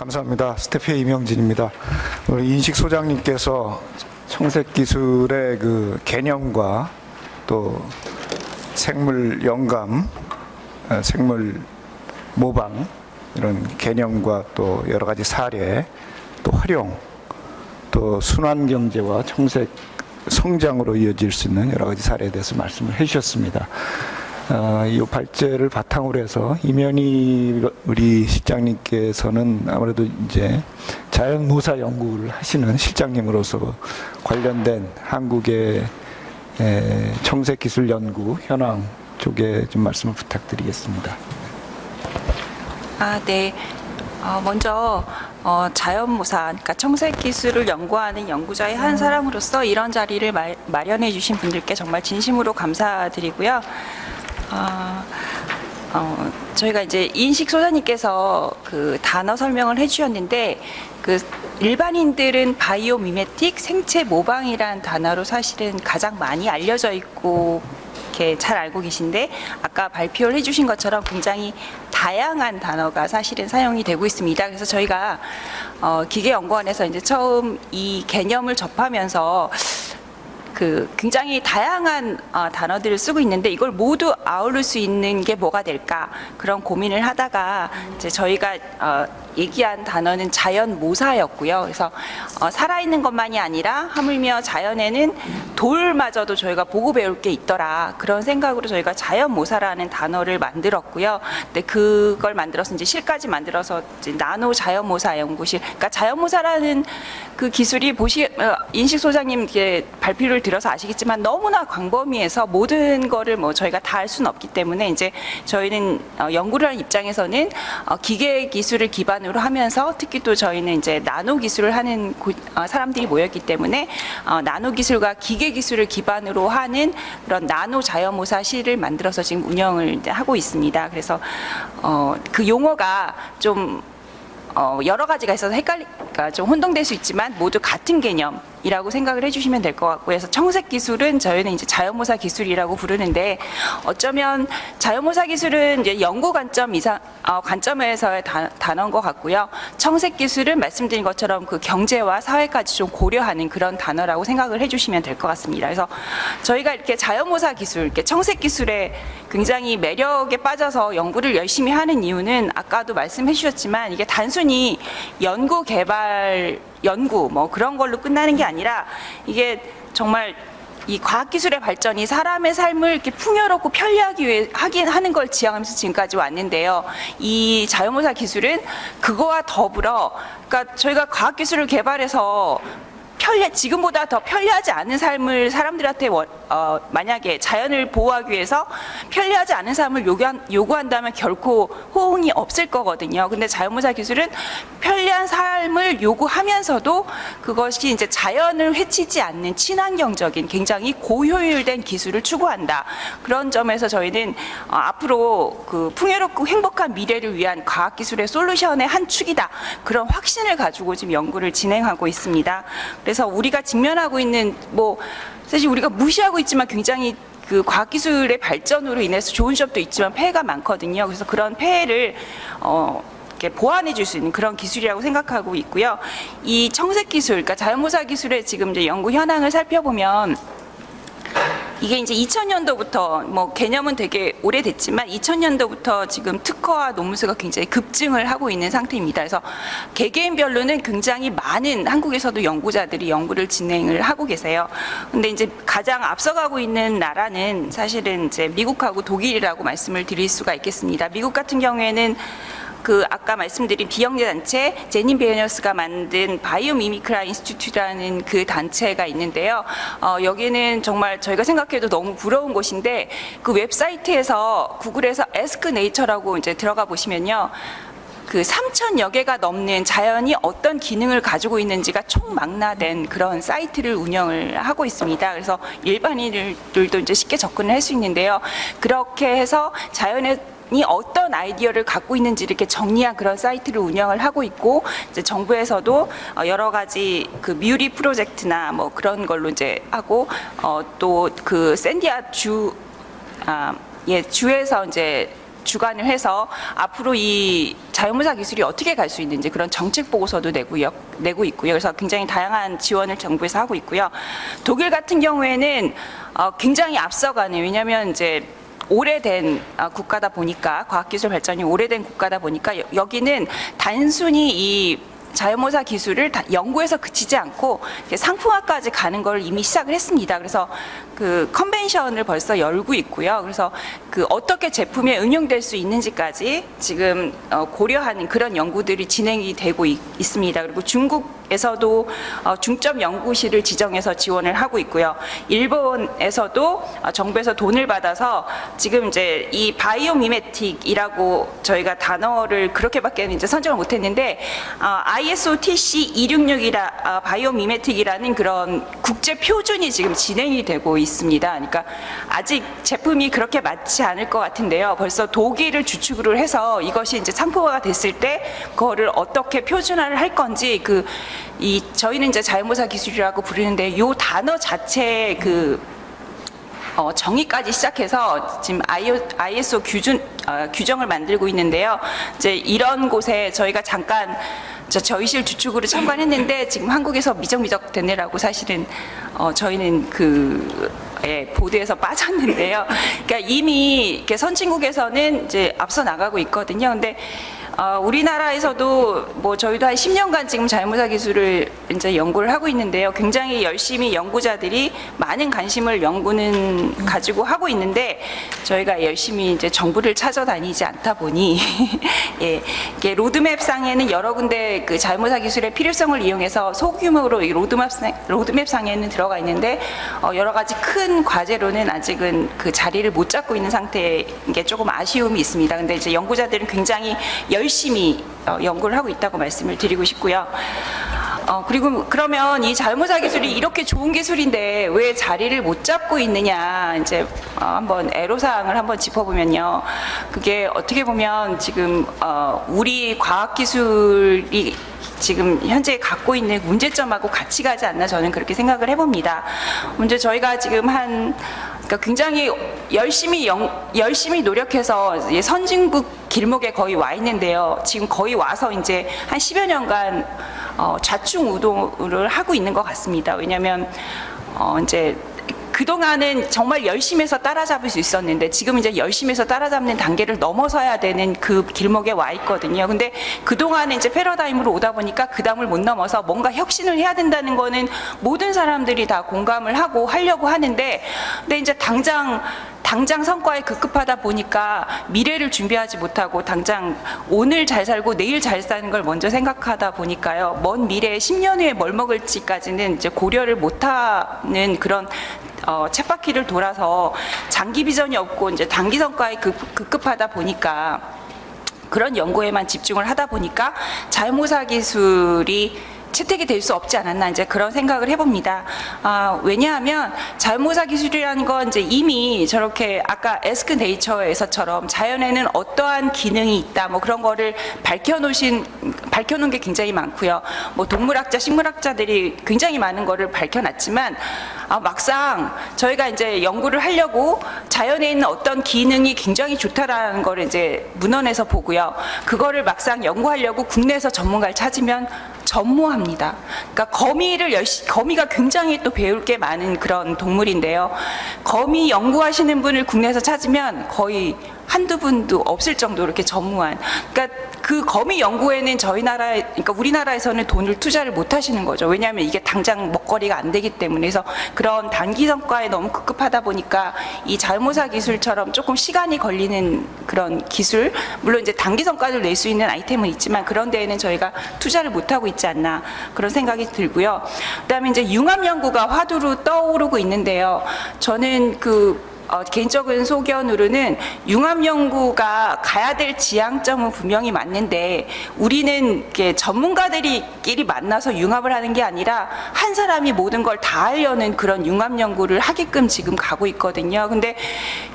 감사합니다. 스태프의 이명진입니다. 우리 인식 소장님께서 청색 기술의 그 개념과 또 생물 영감, 생물 모방 이런 개념과 또 여러 가지 사례, 또 활용, 또 순환 경제와 청색 성장으로 이어질 수 있는 여러 가지 사례에 대해서 말씀을 해주셨습니다. 이 발제를 바탕으로 해서 이면희 우리 실장님께서는 아무래도 이제 자연모사 연구를 하시는 실장님으로서 관련된 한국의 청색기술 연구 현황 쪽에 좀 말씀을 부탁드리겠습니다. 네. 먼저 자연모사, 그러니까 청색기술을 연구하는 연구자의 한 사람으로서 이런 자리를 마련해 주신 분들께 정말 진심으로 감사드리고요. 저희가 이제 이인식 소장님께서 그 단어 설명을 해주셨는데, 그 일반인들은 바이오 미메틱, 생체 모방이란 단어로 사실은 가장 많이 알려져 있고 이렇게 잘 알고 계신데, 아까 발표를 해주신 것처럼 굉장히 다양한 단어가 사실은 사용이 되고 있습니다. 그래서 저희가 기계연구원에서 이제 처음 이 개념을 접하면서 굉장히 다양한 단어들을 쓰고 있는데 이걸 모두 아우를 수 있는 게 뭐가 될까, 그런 고민을 하다가 이제 저희가 얘기한 단어는 자연모사였고요. 그래서 살아있는 것만이 아니라 하물며 자연에는 돌마저도 저희가 보고 배울 게 있더라, 그런 생각으로 저희가 자연모사라는 단어를 만들었고요. 근데 그걸 만들어서 이제 실까지 만들어서 이제 나노 자연모사 연구실, 그러니까 자연모사라는 그 기술이 인식 소장님 발표를 들어서 아시겠지만 너무나 광범위해서 모든 거를 뭐 저희가 다 할 수는 없기 때문에 이제 저희는 연구를 하는 입장에서는 기계 기술을 기반으로 하면서, 특히 또 저희는 이제 나노 기술을 하는 사람들이 모였기 때문에 나노 기술과 기계 기술을 기반으로 하는 그런 나노 자연모사실을 만들어서 지금 운영을 이제 하고 있습니다. 그래서 그 용어가 좀 여러 가지가 있어서 그러니까 좀 혼동될 수 있지만 모두 같은 개념이라고 생각을 해주시면 될 것 같고, 그래서 청색 기술은 저희는 이제 자연모사 기술이라고 부르는데, 어쩌면 자연모사 기술은 이제 연구 관점에서의 단어인 것 같고요. 청색 기술은 말씀드린 것처럼 그 경제와 사회까지 좀 고려하는 그런 단어라고 생각을 해주시면 될 것 같습니다. 그래서 저희가 이렇게 자연모사 기술, 이렇게 청색 기술에 굉장히 매력에 빠져서 연구를 열심히 하는 이유는 아까도 말씀해 주셨지만, 이게 단순히 연구 개발 연구 뭐 그런 걸로 끝나는 게 아니라, 이게 정말 이 과학기술의 발전이 사람의 삶을 이렇게 풍요롭고 편리하기 위해 하는 걸 지향하면서 지금까지 왔는데요. 이 자연모사 기술은 그거와 더불어, 그러니까 저희가 과학기술을 개발해서 지금보다 더 편리하지 않은 삶을 사람들한테 만약에 자연을 보호하기 위해서 편리하지 않은 삶을 요구한다면 결코 호응이 없을 거거든요. 근데 자연모사 기술은 편리한 삶을 요구하면서도 그것이 이제 자연을 해치지 않는 친환경적인 굉장히 고효율된 기술을 추구한다. 그런 점에서 저희는 앞으로 그 풍요롭고 행복한 미래를 위한 과학기술의 솔루션의 한 축이다, 그런 확신을 가지고 지금 연구를 진행하고 있습니다. 그래서 우리가 직면하고 있는, 사실 우리가 무시하고 있지만 굉장히 그 과학기술의 발전으로 인해서 좋은 점도 있지만 폐해가 많거든요. 그래서 그런 폐해를 이렇게 보완해 줄 수 있는 그런 기술이라고 생각하고 있고요. 이 청색 기술, 그러니까 자연모사 기술의 지금 이제 연구 현황을 살펴보면, 이게 이제 2000년도부터 개념은 되게 오래됐지만 2000년도부터 지금 특허와 논문 수가 굉장히 급증을 하고 있는 상태입니다. 그래서 개개인별로는 굉장히 많은 한국에서도 연구자들이 연구를 진행을 하고 계세요. 근데 이제 가장 앞서가고 있는 나라는 사실은 이제 미국하고 독일이라고 말씀을 드릴 수가 있겠습니다. 미국 같은 경우에는 아까 말씀드린 비영리 단체 제닌 베어너스가 만든 바이오 미미크라 인스티튜트라는 그 단체가 있는데요. 여기는 정말 저희가 생각해도 너무 부러운 곳인데, 그 웹사이트에서 구글에서 Ask Nature라고 이제 들어가 보시면요, 그 3,000여 개가 넘는 자연이 어떤 기능을 가지고 있는지가 총망라된 그런 사이트를 운영을 하고 있습니다. 그래서 일반인들도 이제 쉽게 접근을 할 수 있는데요. 그렇게 해서 자연의 어떤 아이디어를 갖고 있는지 이렇게 정리한 그런 사이트를 운영을 하고 있고, 이제 정부에서도 여러 가지 그 뮤리 프로젝트나 뭐 그런 걸로 이제 하고, 또 그 샌디아 주에서 이제 주관을 해서 앞으로 이 자연무사 기술이 어떻게 갈 수 있는지 그런 정책 보고서도 내고 있고요. 그래서 굉장히 다양한 지원을 정부에서 하고 있고요. 독일 같은 경우에는 굉장히 앞서가는, 왜냐하면 이제 오래된 국가다 보니까, 과학기술 발전이 오래된 국가다 보니까 여기는 단순히 이 자연모사 기술을 연구에서 그치지 않고 상품화까지 가는 걸 이미 시작을 했습니다. 그래서 그 컨벤션을 벌써 열고 있고요. 그래서 그 어떻게 제품에 응용될 수 있는지까지 지금 고려하는 그런 연구들이 진행이 되고 있습니다. 그리고 중국에서도 중점 연구실을 지정해서 지원을 하고 있고요. 일본에서도 정부에서 돈을 받아서 지금 이제 이 바이오미메틱이라고 저희가 단어를 그렇게밖에 이제 선정을 못했는데 ISO TC 266이라 바이오미메틱이라는 그런 국제 표준이 지금 진행이 되고 있습니다. 그러니까 아직 제품이 그렇게 맞지 않을 것 같은데요. 벌써 독일을 주축으로 해서 이것이 이제 상품화가 됐을 때 그거를 어떻게 표준화를 할 건지 저희는 이제 자연모사 기술이라고 부르는데 이 단어 자체의 정의까지 시작해서 지금 ISO 규정을 만들고 있는데요. 이제 이런 곳에 저희가 잠깐 저희실 주축으로 참관했는데 지금 한국에서 미적미적 되느라고 사실은 저희는 보드에서 빠졌는데요. 그러니까 이미 이렇게 선진국에서는 이제 앞서 나가고 있거든요. 근데 우리나라에서도 뭐 저희도 한 10년간 지금 자연무사 기술을 이제 연구를 하고 있는데요. 굉장히 열심히 연구자들이 많은 관심을 연구는 가지고 하고 있는데 저희가 열심히 이제 정부를 찾아다니지 않다 보니 예, 이게 로드맵 상에는 여러 군데 그 자연무사 기술의 필요성을 이용해서 소규모로 이 로드맵 상에는 들어가 있는데 여러 가지 큰 과제로는 아직은 그 자리를 못 잡고 있는 상태인 게 조금 아쉬움이 있습니다. 근데 이제 연구자들은 굉장히 열심히 연구를 하고 있다고 말씀을 드리고 싶고요. 그리고 그러면 이 자연모사 기술이 이렇게 좋은 기술인데 왜 자리를 못 잡고 있느냐, 이제 한번 애로사항을 한번 짚어보면요. 그게 어떻게 보면 지금 우리 과학기술이 지금 현재 갖고 있는 문제점하고 같이 가지 않나 저는 그렇게 생각을 해봅니다. 먼저 저희가 지금 그러니까 굉장히 열심히 노력해서 선진국 길목에 거의 와 있는데요. 지금 거의 와서 이제 한 10여 년간 좌충우돌을 하고 있는 것 같습니다. 왜냐하면 이제 그동안은 정말 열심히 해서 따라잡을 수 있었는데 지금 이제 열심히 해서 따라잡는 단계를 넘어서야 되는 그 길목에 와 있거든요. 근데 그동안은 이제 패러다임으로 오다 보니까 그 다음을 못 넘어서 뭔가 혁신을 해야 된다는 거는 모든 사람들이 다 공감을 하고 하려고 하는데, 근데 이제 당장 성과에 급급하다 보니까 미래를 준비하지 못하고 당장 오늘 잘 살고 내일 잘 사는 걸 먼저 생각하다 보니까요. 먼 미래에 10년 후에 뭘 먹을지까지는 이제 고려를 못하는 그런 쳇바퀴를 돌아서 장기 비전이 없고 이제 단기 성과에 급급하다 보니까 그런 연구에만 집중을 하다 보니까 자연모사 기술이 채택이 될 수 없지 않았나, 이제 그런 생각을 해봅니다. 왜냐하면 자연모사 기술이라는 건 이제 이미 저렇게 아까 에스크 네이처에서처럼 자연에는 어떠한 기능이 있다, 뭐 그런 거를 밝혀놓은 게 굉장히 많고요. 뭐 동물학자, 식물학자들이 굉장히 많은 거를 밝혀놨지만 막상 저희가 이제 연구를 하려고 자연에 있는 어떤 기능이 굉장히 좋다라는 거를 이제 문헌에서 보고요. 그거를 막상 연구하려고 국내에서 전문가를 찾으면 전무합니다. 그러니까 거미가 굉장히 또 배울 게 많은 그런 동물인데요. 거미 연구하시는 분을 국내에서 찾으면 거의 한두 분도 없을 정도로 이렇게 전무한. 그러니까 그 거미 연구에는 그러니까 우리나라에서는 돈을 투자를 못 하시는 거죠. 왜냐하면 이게 당장 먹거리가 안 되기 때문에. 그래서 그런 단기 성과에 너무 급급하다 보니까 이 자연모사 기술처럼 조금 시간이 걸리는 그런 기술, 물론 이제 단기 성과를 낼 수 있는 아이템은 있지만 그런 데에는 저희가 투자를 못 하고 있지 않나, 그런 생각이 들고요. 그다음에 이제 융합 연구가 화두로 떠오르고 있는데요. 저는 개인적인 소견으로는 융합 연구가 가야 될 지향점은 분명히 맞는데 우리는 이렇게 전문가들끼리 만나서 융합을 하는 게 아니라 한 사람이 모든 걸 다 하려는 그런 융합 연구를 하게끔 지금 가고 있거든요. 근데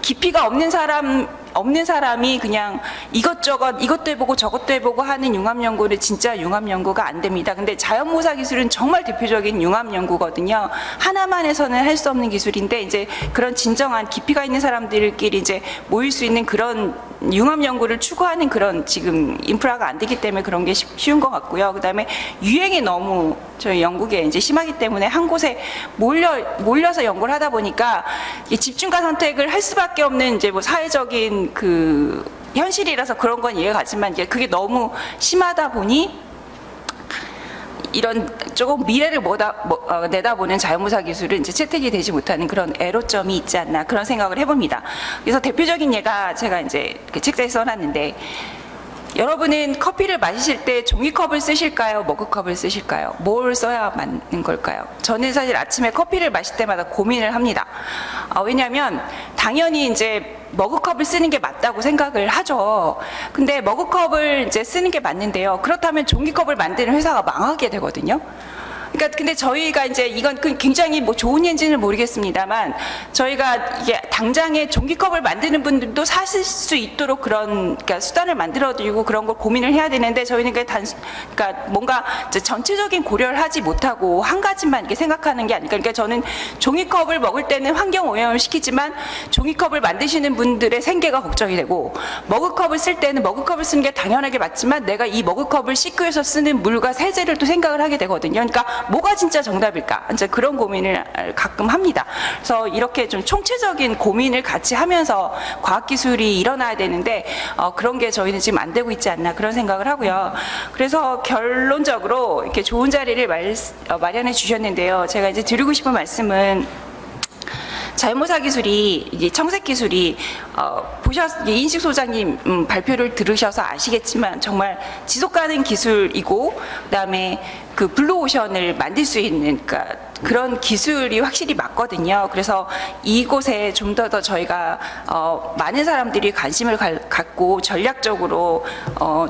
깊이가 없는 사람 없는 사람이 그냥 이것저것 이것도 해보고 저것도 해보고 하는 융합 연구는 진짜 융합 연구가 안 됩니다. 근데 자연모사 기술은 정말 대표적인 융합 연구거든요. 하나만 해서는 할 수 없는 기술인데 이제 그런 진정한 깊이가 있는 사람들끼리 이제 모일 수 있는 그런 융합 연구를 추구하는 그런 지금 인프라가 안 되기 때문에 그런 게 쉬운 것 같고요. 그다음에 유행이 너무 저희 영국에 이제 심하기 때문에 한 곳에 몰려서 연구를 하다 보니까 이 집중과 선택을 할 수밖에 없는 이제 뭐 사회적인 그 현실이라서 그런 건 이해가 가지만 이제 그게 너무 심하다 보니 이런 조금 미래를 내다보는 자연모사 기술은 이제 채택이 되지 못하는 그런 애로점이 있지 않나 그런 생각을 해봅니다. 그래서 대표적인 예가 제가 이제 그 책자에 써놨는데 여러분은 커피를 마시실 때 종이컵을 쓰실까요? 머그컵을 쓰실까요? 뭘 써야 맞는 걸까요? 저는 사실 아침에 커피를 마실 때마다 고민을 합니다. 왜냐하면 당연히 이제 머그컵을 쓰는 게 맞다고 생각을 하죠. 근데 머그컵을 이제 쓰는 게 맞는데요. 그렇다면 종이컵을 만드는 회사가 망하게 되거든요. 그러니까 근데 저희가 이제 이건 굉장히 뭐 좋은 예인지는 모르겠습니다만 저희가 이게 당장에 종이컵을 만드는 분들도 사실 수 있도록 그런 그러니까 수단을 만들어드리고 그런 걸 고민을 해야 되는데 저희는 그러니까 뭔가 이제 전체적인 고려를 하지 못하고 한 가지만 이렇게 생각하는 게 아닐까. 그러니까 저는 종이컵을 먹을 때는 환경 오염을 시키지만 종이컵을 만드시는 분들의 생계가 걱정이 되고 머그컵을 쓸 때는 머그컵을 쓰는 게 당연하게 맞지만 내가 이 머그컵을 씻기 위해서 쓰는 물과 세제를 또 생각을 하게 되거든요. 그러니까 뭐가 진짜 정답일까? 이제 그런 고민을 가끔 합니다. 그래서 이렇게 좀 총체적인 고민을 같이 하면서 과학기술이 일어나야 되는데 그런 게 저희는 지금 안 되고 있지 않나 그런 생각을 하고요. 그래서 결론적으로 이렇게 좋은 자리를 마련해 주셨는데요. 제가 이제 드리고 싶은 말씀은 자연모사 기술이 이게 청색 기술이 인식 소장님 발표를 들으셔서 아시겠지만 정말 지속 가능 기술이고 그다음에 그 블루오션을 만들 수 있는 그러니까 그런 기술이 확실히 맞거든요. 그래서 이곳에 좀 더 저희가 많은 사람들이 관심을 갖고 전략적으로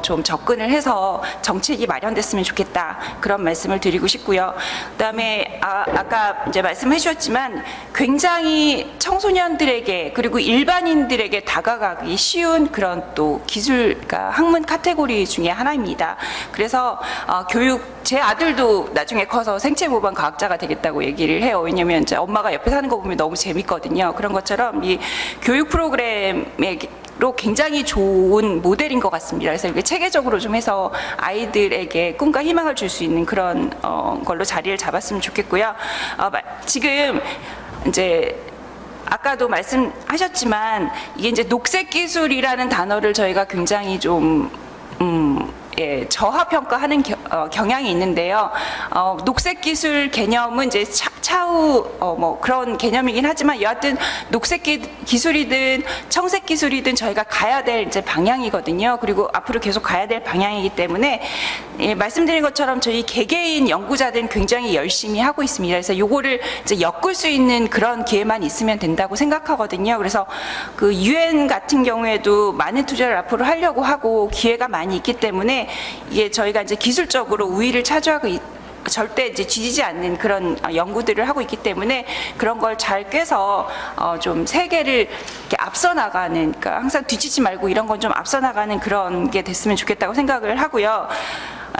좀 접근을 해서 정책이 마련됐으면 좋겠다 그런 말씀을 드리고 싶고요. 그다음에 아까 이제 말씀해 주셨지만 굉장히 청소년들에게 그리고 일반인들에게 다가가기 쉬운 그런 또 기술 그러니까 학문 카테고리 중에 하나입니다. 그래서 제 아들도 나중에 커서 생체 모방 과학자가 되겠다고 얘기를 해요. 왜냐면 이제 엄마가 옆에 사는 거 보면 너무 재밌거든요. 그런 것처럼 이 교육 프로그램로 굉장히 좋은 모델인 것 같습니다. 그래서 이렇게 체계적으로 좀 해서 아이들에게 꿈과 희망을 줄 수 있는 그런 걸로 자리를 잡았으면 좋겠고요. 지금 이제 아까도 말씀하셨지만 이게 이제 녹색 기술이라는 단어를 저희가 굉장히 좀 저하평가하는 경향이 있는데요. 녹색 기술 개념은 이제 차후 뭐 그런 개념이긴 하지만 여하튼 녹색 기술이든 청색 기술이든 저희가 가야 될 이제 방향이거든요. 그리고 앞으로 계속 가야 될 방향이기 때문에 말씀드린 것처럼 저희 개개인 연구자들은 굉장히 열심히 하고 있습니다. 그래서 요거를 이제 엮을 수 있는 그런 기회만 있으면 된다고 생각하거든요. 그래서 그 UN 같은 경우에도 많은 투자를 앞으로 하려고 하고 기회가 많이 있기 때문에 이게 저희가 이제 기술적으로 우위를 차지하고 절대 이제 지지지 않는 그런 연구들을 하고 있기 때문에 그런 걸 잘 꿰서 좀 세계를 이렇게 앞서 나가는 그러니까 항상 뒤치지 말고 이런 건 좀 앞서 나가는 그런 게 됐으면 좋겠다고 생각을 하고요.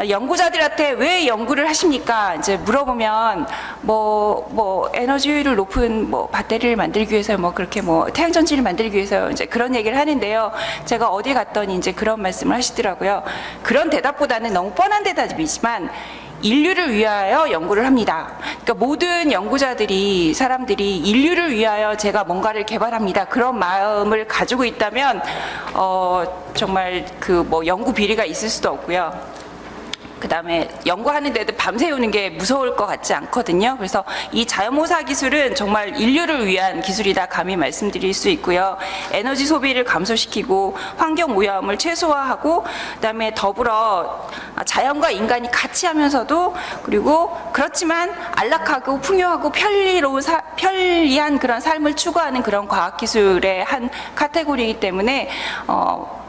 연구자들한테 왜 연구를 하십니까? 이제 물어보면 뭐 에너지 효율을 높은 뭐 배터리를 만들기 위해서 뭐 그렇게 뭐 태양전지를 만들기 위해서 이제 그런 얘기를 하는데요. 제가 어디 갔더니 이제 그런 말씀을 하시더라고요. 그런 대답보다는 너무 뻔한 대답이지만 인류를 위하여 연구를 합니다. 그러니까 모든 연구자들이 사람들이 인류를 위하여 제가 뭔가를 개발합니다. 그런 마음을 가지고 있다면 정말 그 뭐 연구 비리가 있을 수도 없고요. 그 다음에 연구하는데도 밤새우는 게 무서울 것 같지 않거든요. 그래서 이 자연모사 기술은 정말 인류를 위한 기술이다 감히 말씀드릴 수 있고요. 에너지 소비를 감소시키고 환경 오염을 최소화하고 그다음에 더불어 자연과 인간이 같이 하면서도 그리고 그렇지만 안락하고 풍요하고 편리한 그런 삶을 추구하는 그런 과학기술의 한 카테고리이기 때문에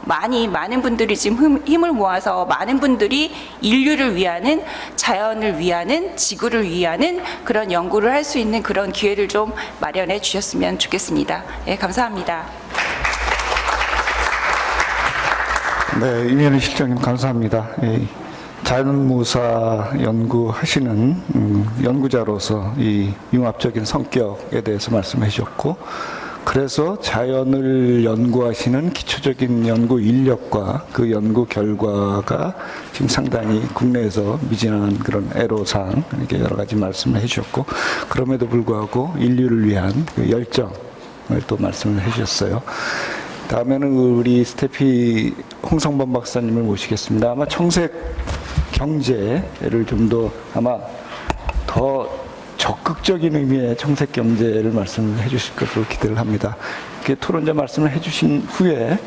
많은 분들이 지금 힘을 모아서 많은 분들이 인류를 위하는 자연을 위하는 지구를 위하는 그런 연구를 할 수 있는 그런 기회를 좀 마련해 주셨으면 좋겠습니다. 네, 감사합니다. 네, 이면희 실장님 감사합니다. 자연무사 연구하시는 연구자로서 이 융합적인 성격에 대해서 말씀해 주셨고, 그래서 자연을 연구하시는 기초적인 연구 인력과 그 연구 결과가 지금 상당히 국내에서 미진한 그런 애로사항, 이렇게 여러 가지 말씀을 해주셨고, 그럼에도 불구하고 인류를 위한 그 열정을 또 말씀을 해주셨어요. 다음에는 우리 스테피 홍성범 박사님을 모시겠습니다. 아마 청색 경제를 좀 더 아마 더 적극적인 의미의 청색 경제를 말씀을 해주실 것으로 기대를 합니다. 이렇게 토론자 말씀을 해주신 후에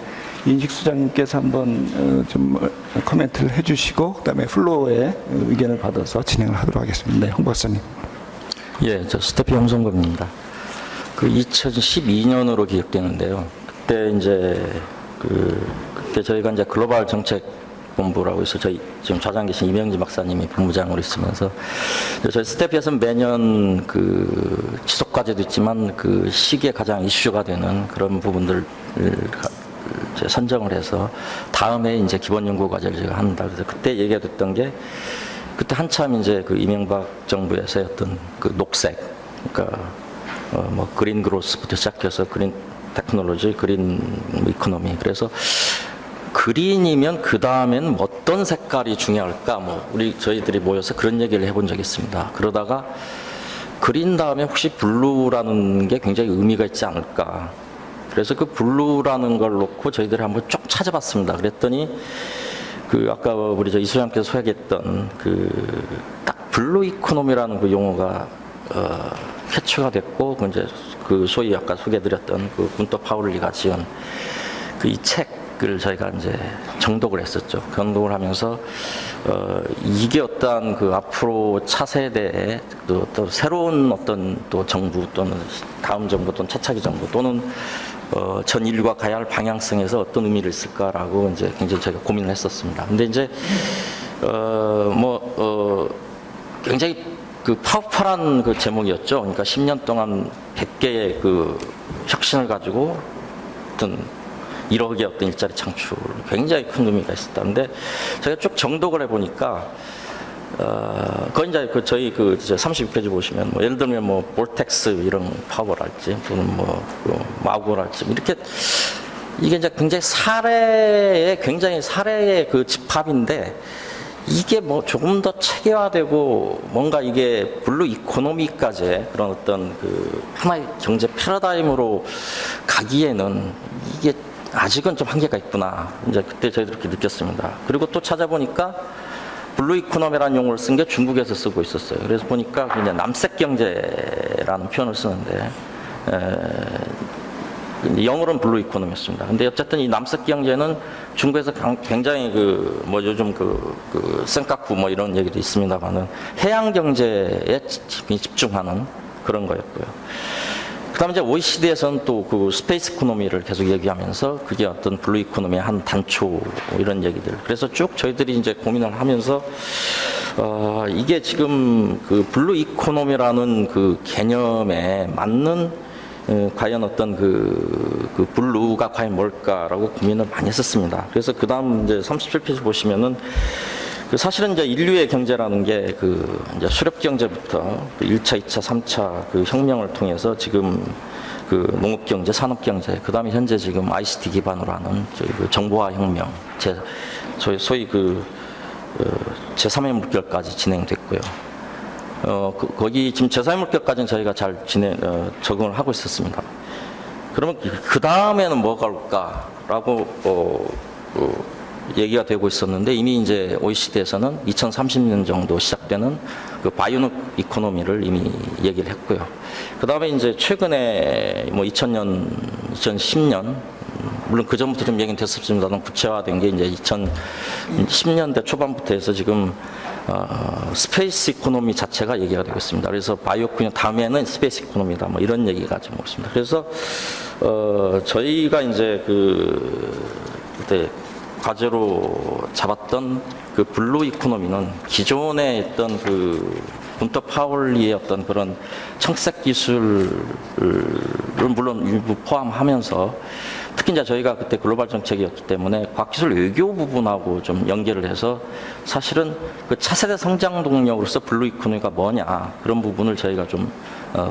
인식 소장님께서 한번 좀 코멘트를 해주시고 그다음에 플로어의 의견을 받아서 진행을 하도록 하겠습니다. 네, 홍 박사님. 예, 저 스테피 홍성범입니다. 그 2012년으로 기억되는데요. 그때 이제 그때 저희가 이제 글로벌 정책 본부라고 해서 저희 지금 좌장 계신 이명진 박사님이 본부장으로 있으면서 저희 스테피에서는 매년 그 지속 과제도 있지만 그 시기에 가장 이슈가 되는 그런 부분들을 선정을 해서 다음에 이제 기본 연구 과제를 제가 한다. 그래서 그때 얘기가 됐던 게 그때 한참 이제 그 이명박 정부에서의 어떤 그 녹색, 그러니까 뭐 그린 그로스부터 시작해서 그린 테크놀로지, 그린 이코노미. 그래서 그린이면 그 다음엔 어떤 색깔이 중요할까? 뭐 저희들이 모여서 그런 얘기를 해본 적이 있습니다. 그러다가 그린 다음에 혹시 블루라는 게 굉장히 의미가 있지 않을까? 그래서 그 블루라는 걸 놓고 저희들이 한번 쭉 찾아봤습니다. 그랬더니 그 아까 우리 저 이소장께서 소개했던 그 딱 블루 이코노미라는 그 용어가 캐치가 됐고 이제 그 소위 아까 소개해드렸던 그 군터 파울리가 지은 그 이 책을 저희가 이제 정독을 했었죠. 정독을 하면서 이게 어떤 그 앞으로 차세대의 또 새로운 어떤 또 정부 또는 다음 정부 또는 차차기 정부 또는 전 인류가 가야 할 방향성에서 어떤 의미를 있을까라고 이제 굉장히 저희가 고민을 했었습니다. 근데 이제 굉장히 그 파워풀한 그 제목이었죠. 그러니까 10년 동안 100개의 그 혁신을 가지고 어떤 1억의 어떤 일자리 창출, 굉장히 큰 의미가 있었다는데 제가 쭉 정독을 해보니까 그건 이제 그 저희 그 36페이지 보시면 뭐 예를 들면 뭐 볼텍스 이런 파워랄지 또는 뭐 마구랄지 이렇게 이게 이제 굉장히 사례의 그 집합인데 이게 뭐 조금 더 체계화되고 뭔가 이게 블루 이코노미까지 그런 어떤 그 하나의 경제 패러다임으로 가기에는 이게 아직은 좀 한계가 있구나. 이제 그때 저희들 그렇게 느꼈습니다. 그리고 또 찾아보니까 블루 이코노미라는 용어를 쓴 게 중국에서 쓰고 있었어요. 그래서 보니까 그냥 남색 경제라는 표현을 쓰는데 영어로는 블루 이코노미였습니다. 근데 어쨌든 이 남색 경제는 중국에서 굉장히 그 뭐 요즘 그 센카쿠 뭐 이런 얘기도 있습니다만은 해양 경제에 집중하는 그런 거였고요. 그다음에 이제 OECD에서는 또 그 스페이스 이코노미를 계속 얘기하면서 그게 어떤 블루 이코노미의 한 단초 뭐 이런 얘기들. 그래서 쭉 저희들이 이제 고민을 하면서 이게 지금 그 블루 이코노미라는 그 개념에 맞는 과연 어떤 그 블루가 과연 뭘까라고 고민을 많이 했었습니다. 그래서 그 다음 이제 37페이지 보시면은 그 사실은 이제 인류의 경제라는 게 그 이제 수렵 경제부터 그 1차, 2차, 3차 그 혁명을 통해서 지금 그 농업 경제, 산업 경제, 그 다음에 현재 지금 ICT 기반으로 하는 저희 그 정보화 혁명, 소위 그 제3의 물결까지 진행됐고요. 거기 지금 제3의 물결까지는 저희가 잘 적응을 하고 있었습니다. 그러면 그 다음에는 뭐가 올까라고 얘기가 되고 있었는데 이미 이제 OECD에서는 2030년 정도 시작되는 그 바이오 이코노미를 이미 얘기를 했고요. 그 다음에 이제 최근에 뭐 2000년, 2010년 물론 그 전부터 좀 얘기는 됐었습니다만 구체화된 게 이제 2010년대 초반부터 해서 지금 스페이스 이코노미 자체가 얘기가 되고 있습니다. 그래서 바이오 이코노미 다음에는 스페이스 이코노미다 뭐 이런 얘기가 좀 있습니다. 그래서 저희가 이제 그때 과제로 잡았던 그 블루 이코노미는 기존에 있던 그 군터 파울리의 어떤 그런 청색 기술을 물론 일부 포함하면서 특히 이제 저희가 그때 글로벌 정책이었기 때문에 과학기술 외교 부분하고 좀 연계를 해서 사실은 그 차세대 성장 동력으로서 블루 이코노미가 뭐냐 그런 부분을 저희가 좀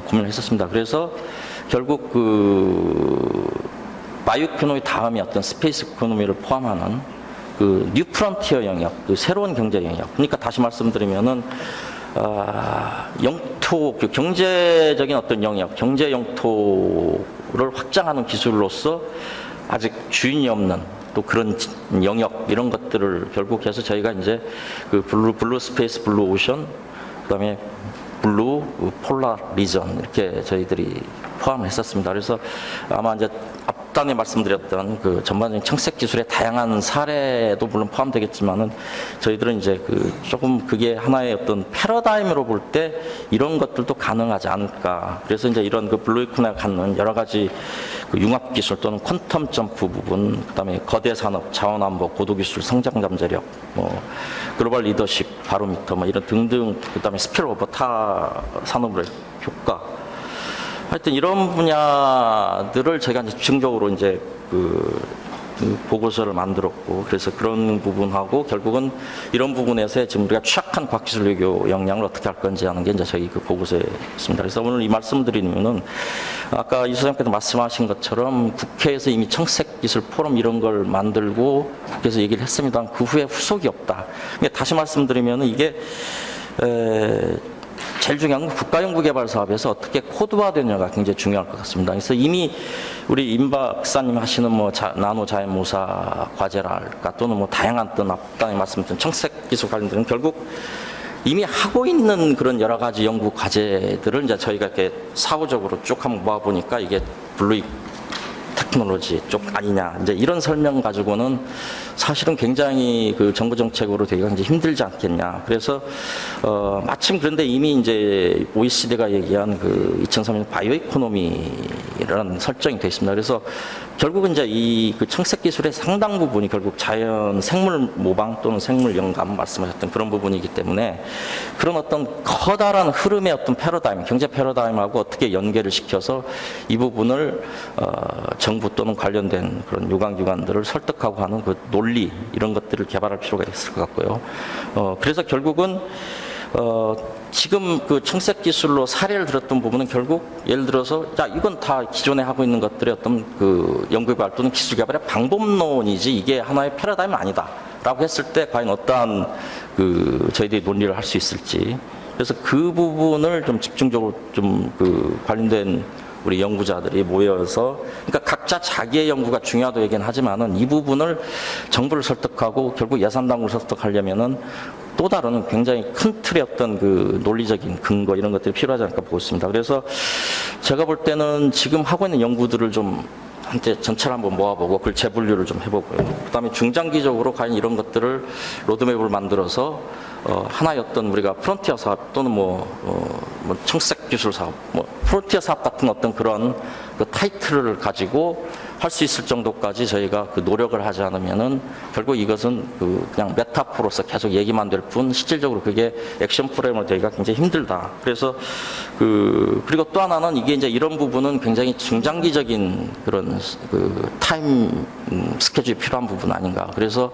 고민을 했었습니다. 그래서 결국 그 바이오 이코노미 다음에 어떤 스페이스 이코노미를 포함하는 그 뉴 프론티어 영역, 그 새로운 경제 영역. 그러니까 다시 말씀드리면은 영토, 그 경제적인 어떤 영역, 경제 영토를 확장하는 기술로서 아직 주인이 없는 또 그런 영역 이런 것들을 결국 해서 저희가 이제 그 블루 스페이스, 블루 오션, 그다음에 블루 폴라 리전 이렇게 저희들이 포함을 했었습니다. 그래서 아마 이제 앞단에 말씀드렸던 그 전반적인 청색 기술의 다양한 사례도 물론 포함되겠지만은 저희들은 이제 그 조금 그게 하나의 어떤 패러다임으로 볼 때 이런 것들도 가능하지 않을까. 그래서 이제 이런 그 블루 이코노미가 갖는 여러 가지 그 융합 기술 또는 퀀텀 점프 부분, 그다음에 거대 산업, 자원 안보, 고도 기술, 성장 잠재력, 뭐 글로벌 리더십, 바로미터 뭐 이런 등등, 그다음에 스킬 오버 타 산업의 효과. 하여튼 이런 분야들을 제가 이제 집중적으로 이제 그 보고서를 만들었고, 그래서 그런 부분하고 결국은 이런 부분에서 지금 우리가 취약한 과학기술 외교 역량을 어떻게 할 건지 하는 게 이제 저희 그 보고서에 있습니다. 그래서 오늘 이 말씀드리면은 아까 이 소장님께서 말씀하신 것처럼 국회에서 이미 청색기술 포럼 이런 걸 만들고 국회에서 얘기를 했습니다. 그 후에 후속이 없다. 다시 말씀드리면은 이게 제일 중요한 건 국가연구개발 사업에서 어떻게 코드화되느냐가 굉장히 중요할 것 같습니다. 그래서 이미 우리 임 박사님 하시는 뭐 나노 자연모사 과제랄까 또는 뭐 다양한 또 앞단에 말씀드린 청색기술 관련된 결국 이미 하고 있는 그런 여러 가지 연구 과제들을 이제 저희가 이렇게 사후적으로 쭉 한번 모아보니까 이게 블루 테크놀로지 쪽 아니냐 이제 이런 설명 가지고는 사실은 굉장히 그 정부 정책으로 되기가 굉장히 힘들지 않겠냐. 그래서 마침 그런데 이미 이제 OECD가 얘기한 그 2030년 바이오 이코노미라는 설정이 되어 있습니다. 그래서 결국은 이제 이 그 청색 기술의 상당 부분이 결국 자연 생물 모방 또는 생물 영감 말씀하셨던 그런 부분이기 때문에 그런 어떤 커다란 흐름의 어떤 패러다임, 경제 패러다임하고 어떻게 연계를 시켜서 이 부분을 정부 또는 관련된 그런 유관기관들을 설득하고 하는 그 논리 이런 것들을 개발할 필요가 있을 것 같고요. 그래서 결국은 지금 그 청색 기술로 사례를 들었던 부분은 결국 예를 들어서 야 이건 다 기존에 하고 있는 것들의 어떤 그 연구개발 또는 기술 개발의 방법론이지 이게 하나의 패러다임은 아니다라고 했을 때 과연 어떠한 그 저희들이 논리를 할 수 있을지. 그래서 그 부분을 좀 집중적으로 좀 그 관련된 우리 연구자들이 모여서 그러니까 각자 자기의 연구가 중요하다고 얘기는 하지만은 이 부분을 정부를 설득하고 결국 예산당국을 설득하려면은 또 다른 굉장히 큰 틀의 어떤 그 논리적인 근거 이런 것들이 필요하지 않을까 보고 있습니다. 그래서 제가 볼 때는 지금 하고 있는 연구들을 좀 한때 전체를 한번 모아보고 그걸 재분류를 좀 해보고요. 그다음에 중장기적으로 과연 이런 것들을 로드맵을 만들어서 하나의 어떤 우리가 프론티어 사업 또는 뭐 청색 기술 사업, 뭐 프론티어 사업 같은 어떤 그런 그 타이틀을 가지고 할 수 있을 정도까지 저희가 그 노력을 하지 않으면은 결국 이것은 그 그냥 메타포로서 계속 얘기만 될 뿐 실질적으로 그게 액션 프로그램으로 되기가 굉장히 힘들다. 그래서 그리고 또 하나는 이게 이제 이런 부분은 굉장히 중장기적인 그런 그 타임 스케줄이 필요한 부분 아닌가. 그래서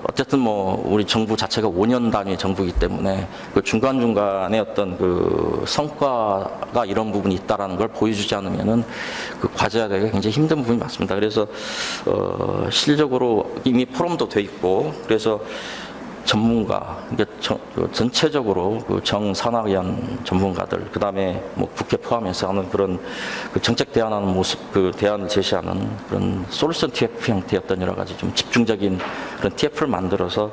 어쨌든 뭐 우리 정부 자체가 5년 단위 정부이기 때문에 그 중간중간에 어떤 그 성과가 이런 부분이 있다라는 걸 보여주지 않으면은 그 과제화되기가 굉장히 힘든 부분이 많습니다. 그래서 실질적으로 이미 포럼도 돼 있고 그래서 전문가, 전체적으로 그 정산학연 전문가들, 그 다음에 뭐 국회 포함해서 하는 그런 그 정책 대안하는 모습, 그 대안을 제시하는 그런 솔루션 TF 형태였던 여러 가지 좀 집중적인 그런 TF를 만들어서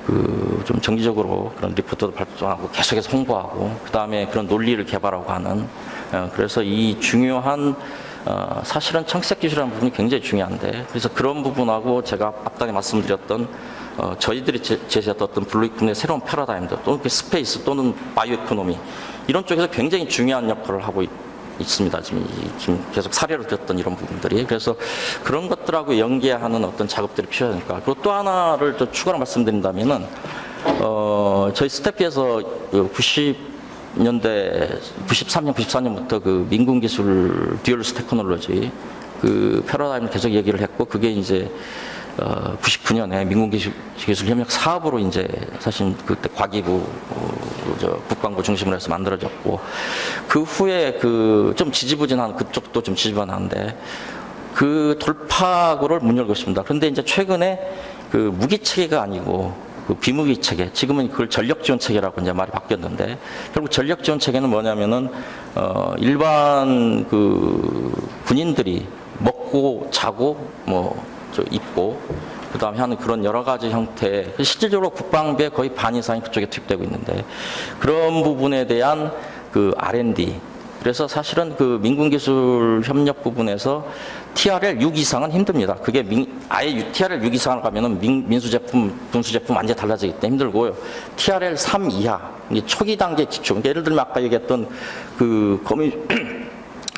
그 좀 정기적으로 그런 리포트도 발표하고 계속해서 홍보하고 그 다음에 그런 논리를 개발하고 하는 그래서 이 중요한 사실은 청색 기술이라는 부분이 굉장히 중요한데 그래서 그런 부분하고 제가 앞단에 말씀드렸던 저희들이 제시했던 어떤 블루 이코노미의 새로운 패러다임들 또는 스페이스 또는 바이오 이코노미 이런 쪽에서 굉장히 중요한 역할을 하고 있습니다. 지금 계속 사례로 들었던 이런 부분들이 그래서 그런 것들하고 연계하는 어떤 작업들이 필요하니까 그리고 또 하나를 또 추가로 말씀드린다면은 저희 스태프에서 93년, 94년부터 그 민군기술 듀얼스 테크놀로지 그 패러다임을 계속 얘기를 했고, 그게 이제 99년에 민군기술협력 사업으로 이제 사실 그때 과기부 국방부 중심으로 해서 만들어졌고, 그 후에 그 좀 지지부진한, 그쪽도 좀 지지부진한데 그 돌파구를 못 열고 있습니다. 그런데 이제 최근에 그 무기 체계가 아니고 그 비무기 체계, 지금은 그걸 전력 지원 체계라고 이제 말이 바뀌었는데, 결국 전력 지원 체계는 뭐냐면은 일반 그 군인들이 먹고 자고 입고 그다음에 하는 그런 여러 가지 형태, 실질적으로 국방비의 거의 반 이상이 그쪽에 투입되고 있는데, 그런 부분에 대한 그 R&D, 그래서 사실은 그 민군기술 협력 부분에서 TRL 6 이상은 힘듭니다. 그게 아예 TRL 6 이상을 가면은 민수제품, 분수제품 완전히 달라지기 때문에 힘들고요. TRL 3 이하, 이제 초기 단계 기초. 그러니까 예를 들면 아까 얘기했던 그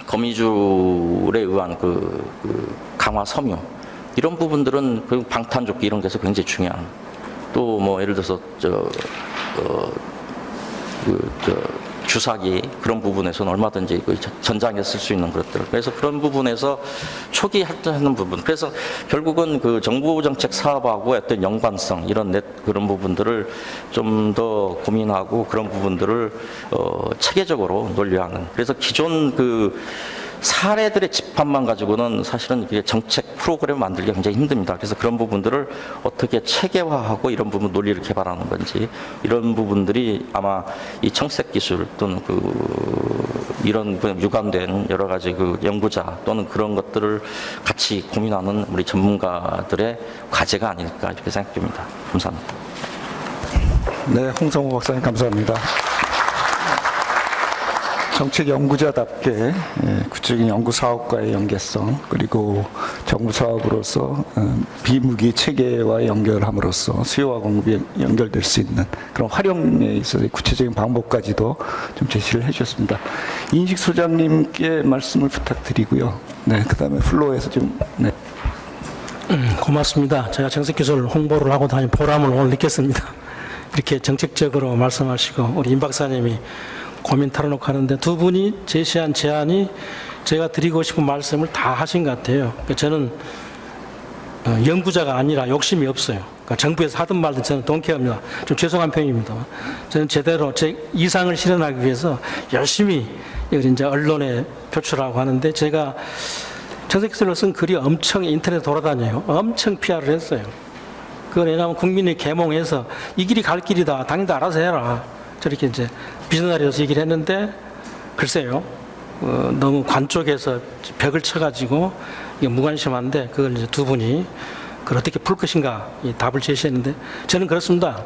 거미줄에 의한 그 강화 섬유, 이런 부분들은 그 방탄조끼 이런 데서 굉장히 중요한, 또 뭐 예를 들어서 주사기 그런 부분에서는 얼마든지 그 전장에 쓸 수 있는 것들, 그래서 그런 부분에서 초기 하는 부분, 그래서 결국은 그 정부 정책 사업하고 어떤 연관성, 이런 그런 부분들을 좀 더 고민하고 그런 부분들을 체계적으로 논리하는, 그래서 기존 그 사례들의 집합만 가지고는 사실은 이게 정책 프로그램 만들기 굉장히 힘듭니다. 그래서 그런 부분들을 어떻게 체계화하고 이런 부분 논리를 개발하는 건지, 이런 부분들이 아마 이 청색 기술 또는 이런 유관된 여러 가지 그 연구자 또는 그런 것들을 같이 고민하는 우리 전문가들의 과제가 아닐까 이렇게 생각됩니다. 감사합니다. 네, 홍성호 박사님 감사합니다. 정책 연구자답게 구체적인 연구 사업과의 연계성, 그리고 정부 사업으로서 비무기 체계와 연결함으로써 수요와 공급이 연결될 수 있는 그런 활용에 있어서 구체적인 방법까지도 좀 제시를 해주셨습니다. 인식 소장님께 말씀을 부탁드리고요. 네, 그다음에 플로어에서 좀. 네. 고맙습니다. 제가 정책기술 홍보를 하고 다닌 보람을 오늘 느꼈습니다. 이렇게 정책적으로 말씀하시고 우리 임 박사님이 고민 털어놓고 하는데, 두 분이 제시한 제안이 제가 드리고 싶은 말씀을 다 하신 것 같아요. 그러니까 저는 연구자가 아니라 욕심이 없어요. 그러니까 정부에서 하든 말든 저는 동케합니다. 좀 죄송한 표현입니다. 저는 제대로 제 이상을 실현하기 위해서 열심히 이걸 이제 언론에 표출하고 하는데, 제가 정책기술로 쓴 글이 엄청 인터넷에 돌아다녀요. 엄청 PR을 했어요. 그건 왜냐하면 국민이 계몽해서 이 길이 갈 길이다, 당신도 알아서 해라, 저렇게 이제 비전나리로서 얘기를 했는데, 글쎄요, 너무 관 쪽에서 벽을 쳐가지고 이게 무관심한데, 그걸 이제 두 분이 그걸 어떻게 풀 것인가 이 답을 제시했는데, 저는 그렇습니다.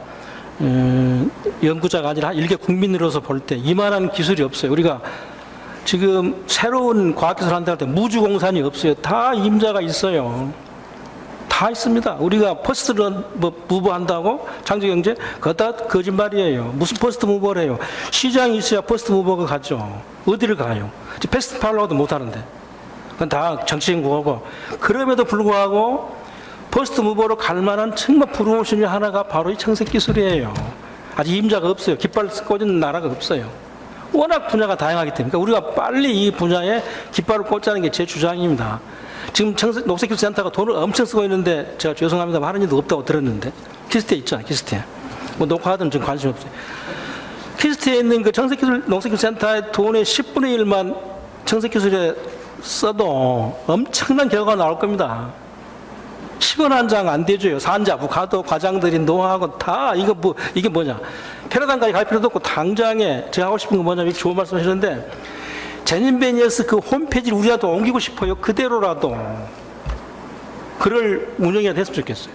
연구자가 아니라 일개 국민으로서 볼 때 이만한 기술이 없어요. 우리가 지금 새로운 과학기술 한다고 할 때 무주공산이 없어요. 다 임자가 있어요. 다 있습니다. 우리가 퍼스트 무버 한다고 창조경제, 그거 다 거짓말이에요. 무슨 퍼스트 무버래요. 시장이 있어야 퍼스트 무버가 가죠. 어디를 가요? 패스트 팔로워도 못하는데. 그건 다 정치적인 거고. 그럼에도 불구하고 퍼스트 무버로 갈 만한 정말 프로모션이 하나가 바로 이 청색 기술이에요. 아직 임자가 없어요. 깃발 꽂은 나라가 없어요. 워낙 분야가 다양하기 때문에. 그러니까 우리가 빨리 이 분야에 깃발을 꽂자는 게 제 주장입니다. 지금 녹색기술센터가 돈을 엄청 쓰고 있는데, 제가 죄송합니다, 하는 일도 없다고 들었는데, 키스트에 있잖아요, 키스트에. 뭐 녹화하든 좀 관심 없어요. 키스트에 있는 그 녹색기술센터의 돈의 10분의 1만 청색기술에 써도 엄청난 결과가 나올 겁니다. 10원 한 장 안 되죠. 산자부, 가도, 과장들이 노하고 다, 이게 뭐냐. 패러다임까지 갈 필요도 없고, 당장에 제가 하고 싶은 건 뭐냐면, 좋은 말씀 하시는데, 제닌베니에스 그 홈페이지를 우리라도 옮기고 싶어요. 그대로라도. 그걸 운영해야 됐으면 좋겠어요.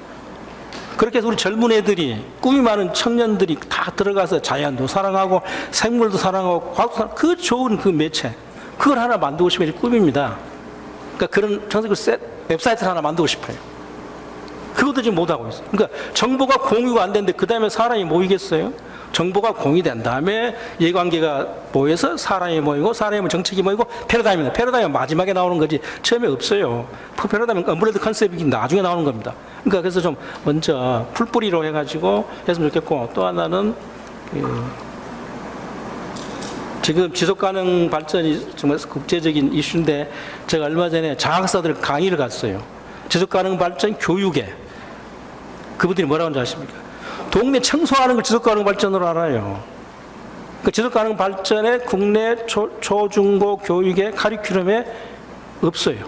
그렇게 해서 우리 젊은 애들이, 꿈이 많은 청년들이 다 들어가서 자연도 사랑하고, 생물도 사랑하고, 과학도 사랑하고, 그 좋은 그 매체, 그걸 하나 만들고 싶은 게 꿈입니다. 그러니까 그런 정책을 웹사이트를 하나 만들고 싶어요. 그것도 지금 못하고 있어요. 그러니까 정보가 공유가 안 되는데 그 다음에 사람이 모이겠어요? 정보가 공유된 다음에 이해관계가 모여서 사람이 모이고, 사람이 모이고 정책이 모이고, 패러다임입니다. 패러다임은 마지막에 나오는 거지 처음에 없어요. 패러다임은 엄브레드 컨셉이 나중에 나오는 겁니다. 그러니까 그래서 좀 먼저 풀뿌리로 해가지고 했으면 좋겠고, 또 하나는 지금 지속가능 발전이 정말 국제적인 이슈인데 제가 얼마 전에 장학사들 강의를 갔어요. 지속가능 발전 교육에 그분들이 뭐라고 하는지 아십니까? 동네 청소하는 걸 지속가능 발전으로 알아요. 그 지속가능 발전에 국내 초중고 교육의 카리큘럼에 없어요.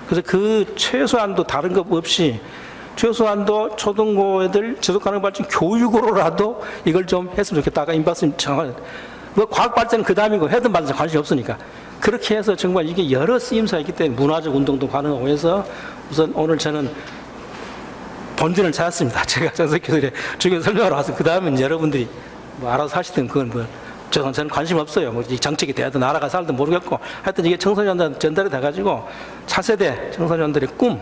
그래서 그 최소한도 다른 것 없이 최소한도 초등고 애들 지속가능 발전 교육으로라도 이걸 좀 했으면 좋겠다. 아까 임박사님 정말 뭐 과학 발전은 그 다음이고 해든 발전 관심이 없으니까 그렇게 해서 정말 이게 여러 쓰임새가 있기 때문에 문화적 운동도 가능하고 해서 우선 오늘 저는 본전을 찾았습니다. 제가 정석 교수의 주교 설명하러 와서 그 다음엔 여러분들이 뭐 알아서 하시든 그건 뭐 저는 관심 없어요. 뭐 정책이 돼야든 나라가 살든 모르겠고 하여튼 이게 청소년들 전달이 돼가지고 차세대 청소년들의 꿈,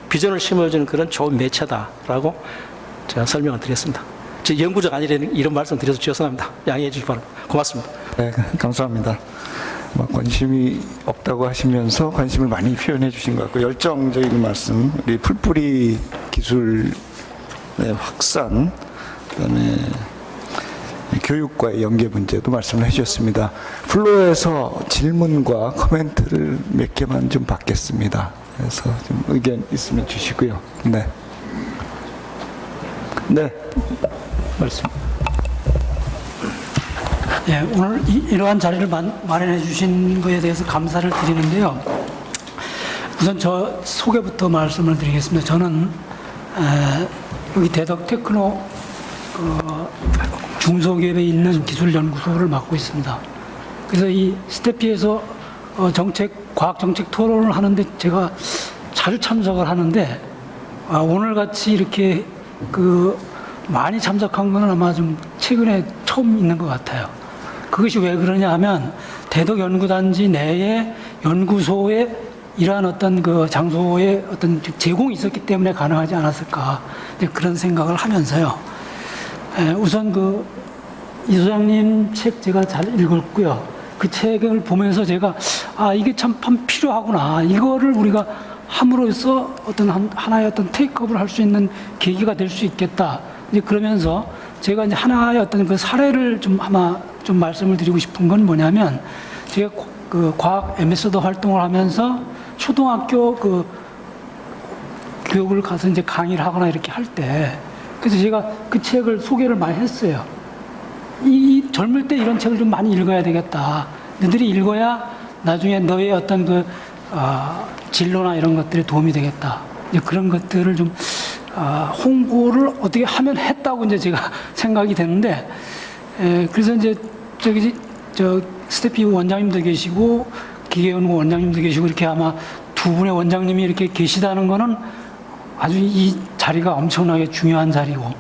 비전을 심어주는 그런 좋은 매체다라고 제가 설명을 드렸습니다. 제 연구적 아니라는 이런 말씀 드려서 죄송합니다. 양해해 주시기 바랍니다. 고맙습니다. 네, 감사합니다. 관심이 없다고 하시면서 관심을 많이 표현해 주신 것 같고 열정적인 말씀, 우리 풀뿌리 기술의 확산, 그다음에 교육과의 연계 문제도 말씀을 해주셨습니다. 플로어에서 질문과 코멘트를 몇 개만 좀 받겠습니다. 그래서 좀 의견 있으면 주시고요. 네. 네. 말씀. 예, 오늘 이러한 자리를 마련해 주신 것에 대해서 감사를 드리는데요. 우선 저 소개부터 말씀을 드리겠습니다. 저는 여기 대덕 테크노 중소기업에 있는 기술연구소를 맡고 있습니다. 그래서 이 스태피에서 과학정책 토론을 하는데 제가 자주 참석을 하는데 오늘 같이 이렇게 많이 참석한 거는 아마 좀 최근에 처음 있는 것 같아요. 그것이 왜 그러냐 하면 대덕연구단지 내에 연구소에 이러한 어떤 그 장소의 어떤 제공이 있었기 때문에 가능하지 않았을까 그런 생각을 하면서요. 우선 이 소장님 책 제가 잘 읽었고요. 그 책을 보면서 제가 이게 참 필요하구나. 이거를 우리가 함으로써 어떤 하나의 어떤 테이크업을 할 수 있는 계기가 될 수 있겠다. 이제 그러면서 제가 이제 하나의 어떤 그 사례를 아마 좀 말씀을 드리고 싶은 건 뭐냐면 제가 과학 엠베서더 활동을 하면서 초등학교 교육을 가서 이제 강의를 하거나 이렇게 할 때 그래서 제가 그 책을 소개를 많이 했어요. 이 젊을 때 이런 책을 좀 많이 읽어야 되겠다. 너희들이 읽어야 나중에 너의 어떤 진로나 이런 것들에 도움이 되겠다. 이제 그런 것들을 좀 홍보를 어떻게 하면 했다고 이제 제가 생각이 되는데, 그래서 이제 스태피 원장님도 계시고 기계연구 원장님도 계시고 이렇게 아마 두 분의 원장님이 이렇게 계시다는 거는 아주 이 자리가 엄청나게 중요한 자리고,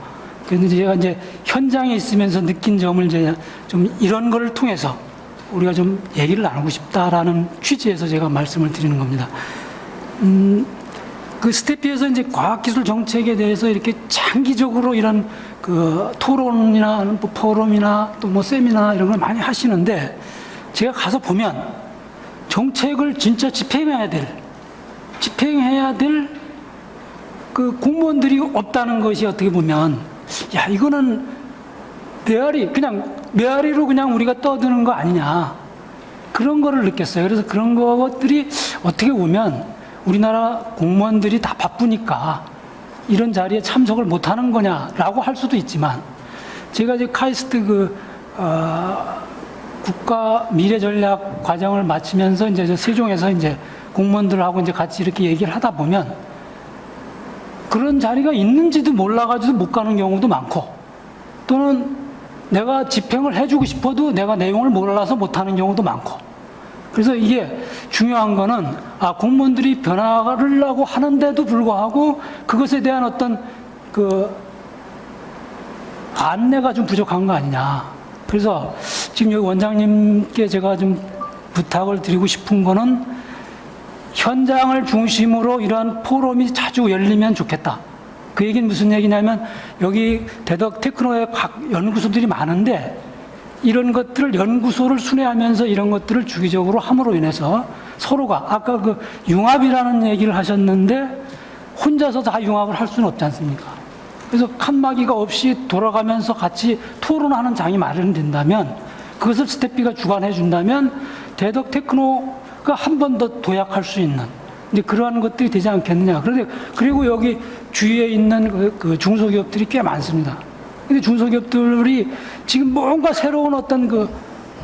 그런데 제가 이제 현장에 있으면서 느낀 점을 이제 좀 이런 거를 통해서 우리가 좀 얘기를 나누고 싶다라는 취지에서 제가 말씀을 드리는 겁니다. 그 스태피에서 이제 과학기술 정책에 대해서 이렇게 장기적으로 이런 토론이나 뭐 포럼이나 또 뭐 세미나 이런 걸 많이 하시는데 제가 가서 보면 정책을 진짜 집행해야 될 그 공무원들이 없다는 것이 어떻게 보면 이거는 메아리로 그냥 우리가 떠드는 거 아니냐 그런 거를 느꼈어요. 그래서 그런 것들이 어떻게 보면 우리나라 공무원들이 다 바쁘니까 이런 자리에 참석을 못하는 거냐라고 할 수도 있지만 제가 이제 카이스트 국가 미래 전략 과정을 마치면서 이제 세종에서 이제 공무원들하고 이제 같이 이렇게 얘기를 하다 보면 그런 자리가 있는지도 몰라가지고 못 가는 경우도 많고 또는 내가 집행을 해주고 싶어도 내가 내용을 몰라서 못하는 경우도 많고 그래서 이게 중요한 거는 공무원들이 변화를 하는데도 불구하고 그것에 대한 어떤 안내가 좀 부족한 거 아니냐. 그래서 지금 여기 원장님께 제가 좀 부탁을 드리고 싶은 거는 현장을 중심으로 이러한 포럼이 자주 열리면 좋겠다. 그 얘기는 무슨 얘기냐면 여기 대덕 테크노의 각 연구소들이 많은데 이런 것들을 연구소를 순회하면서 이런 것들을 주기적으로 함으로 인해서 서로가 아까 융합이라는 얘기를 하셨는데 혼자서 다 융합을 할 수는 없지 않습니까? 그래서 칸막이가 없이 돌아가면서 같이 토론하는 장이 마련된다면 그것을 스태피가 주관해 준다면 대덕 테크노가 한 번 더 도약할 수 있는 이제 그러한 것들이 되지 않겠느냐. 그런데 그리고 여기 주위에 있는 그 중소기업들이 꽤 많습니다. 근데 중소기업들이 지금 뭔가 새로운 어떤 그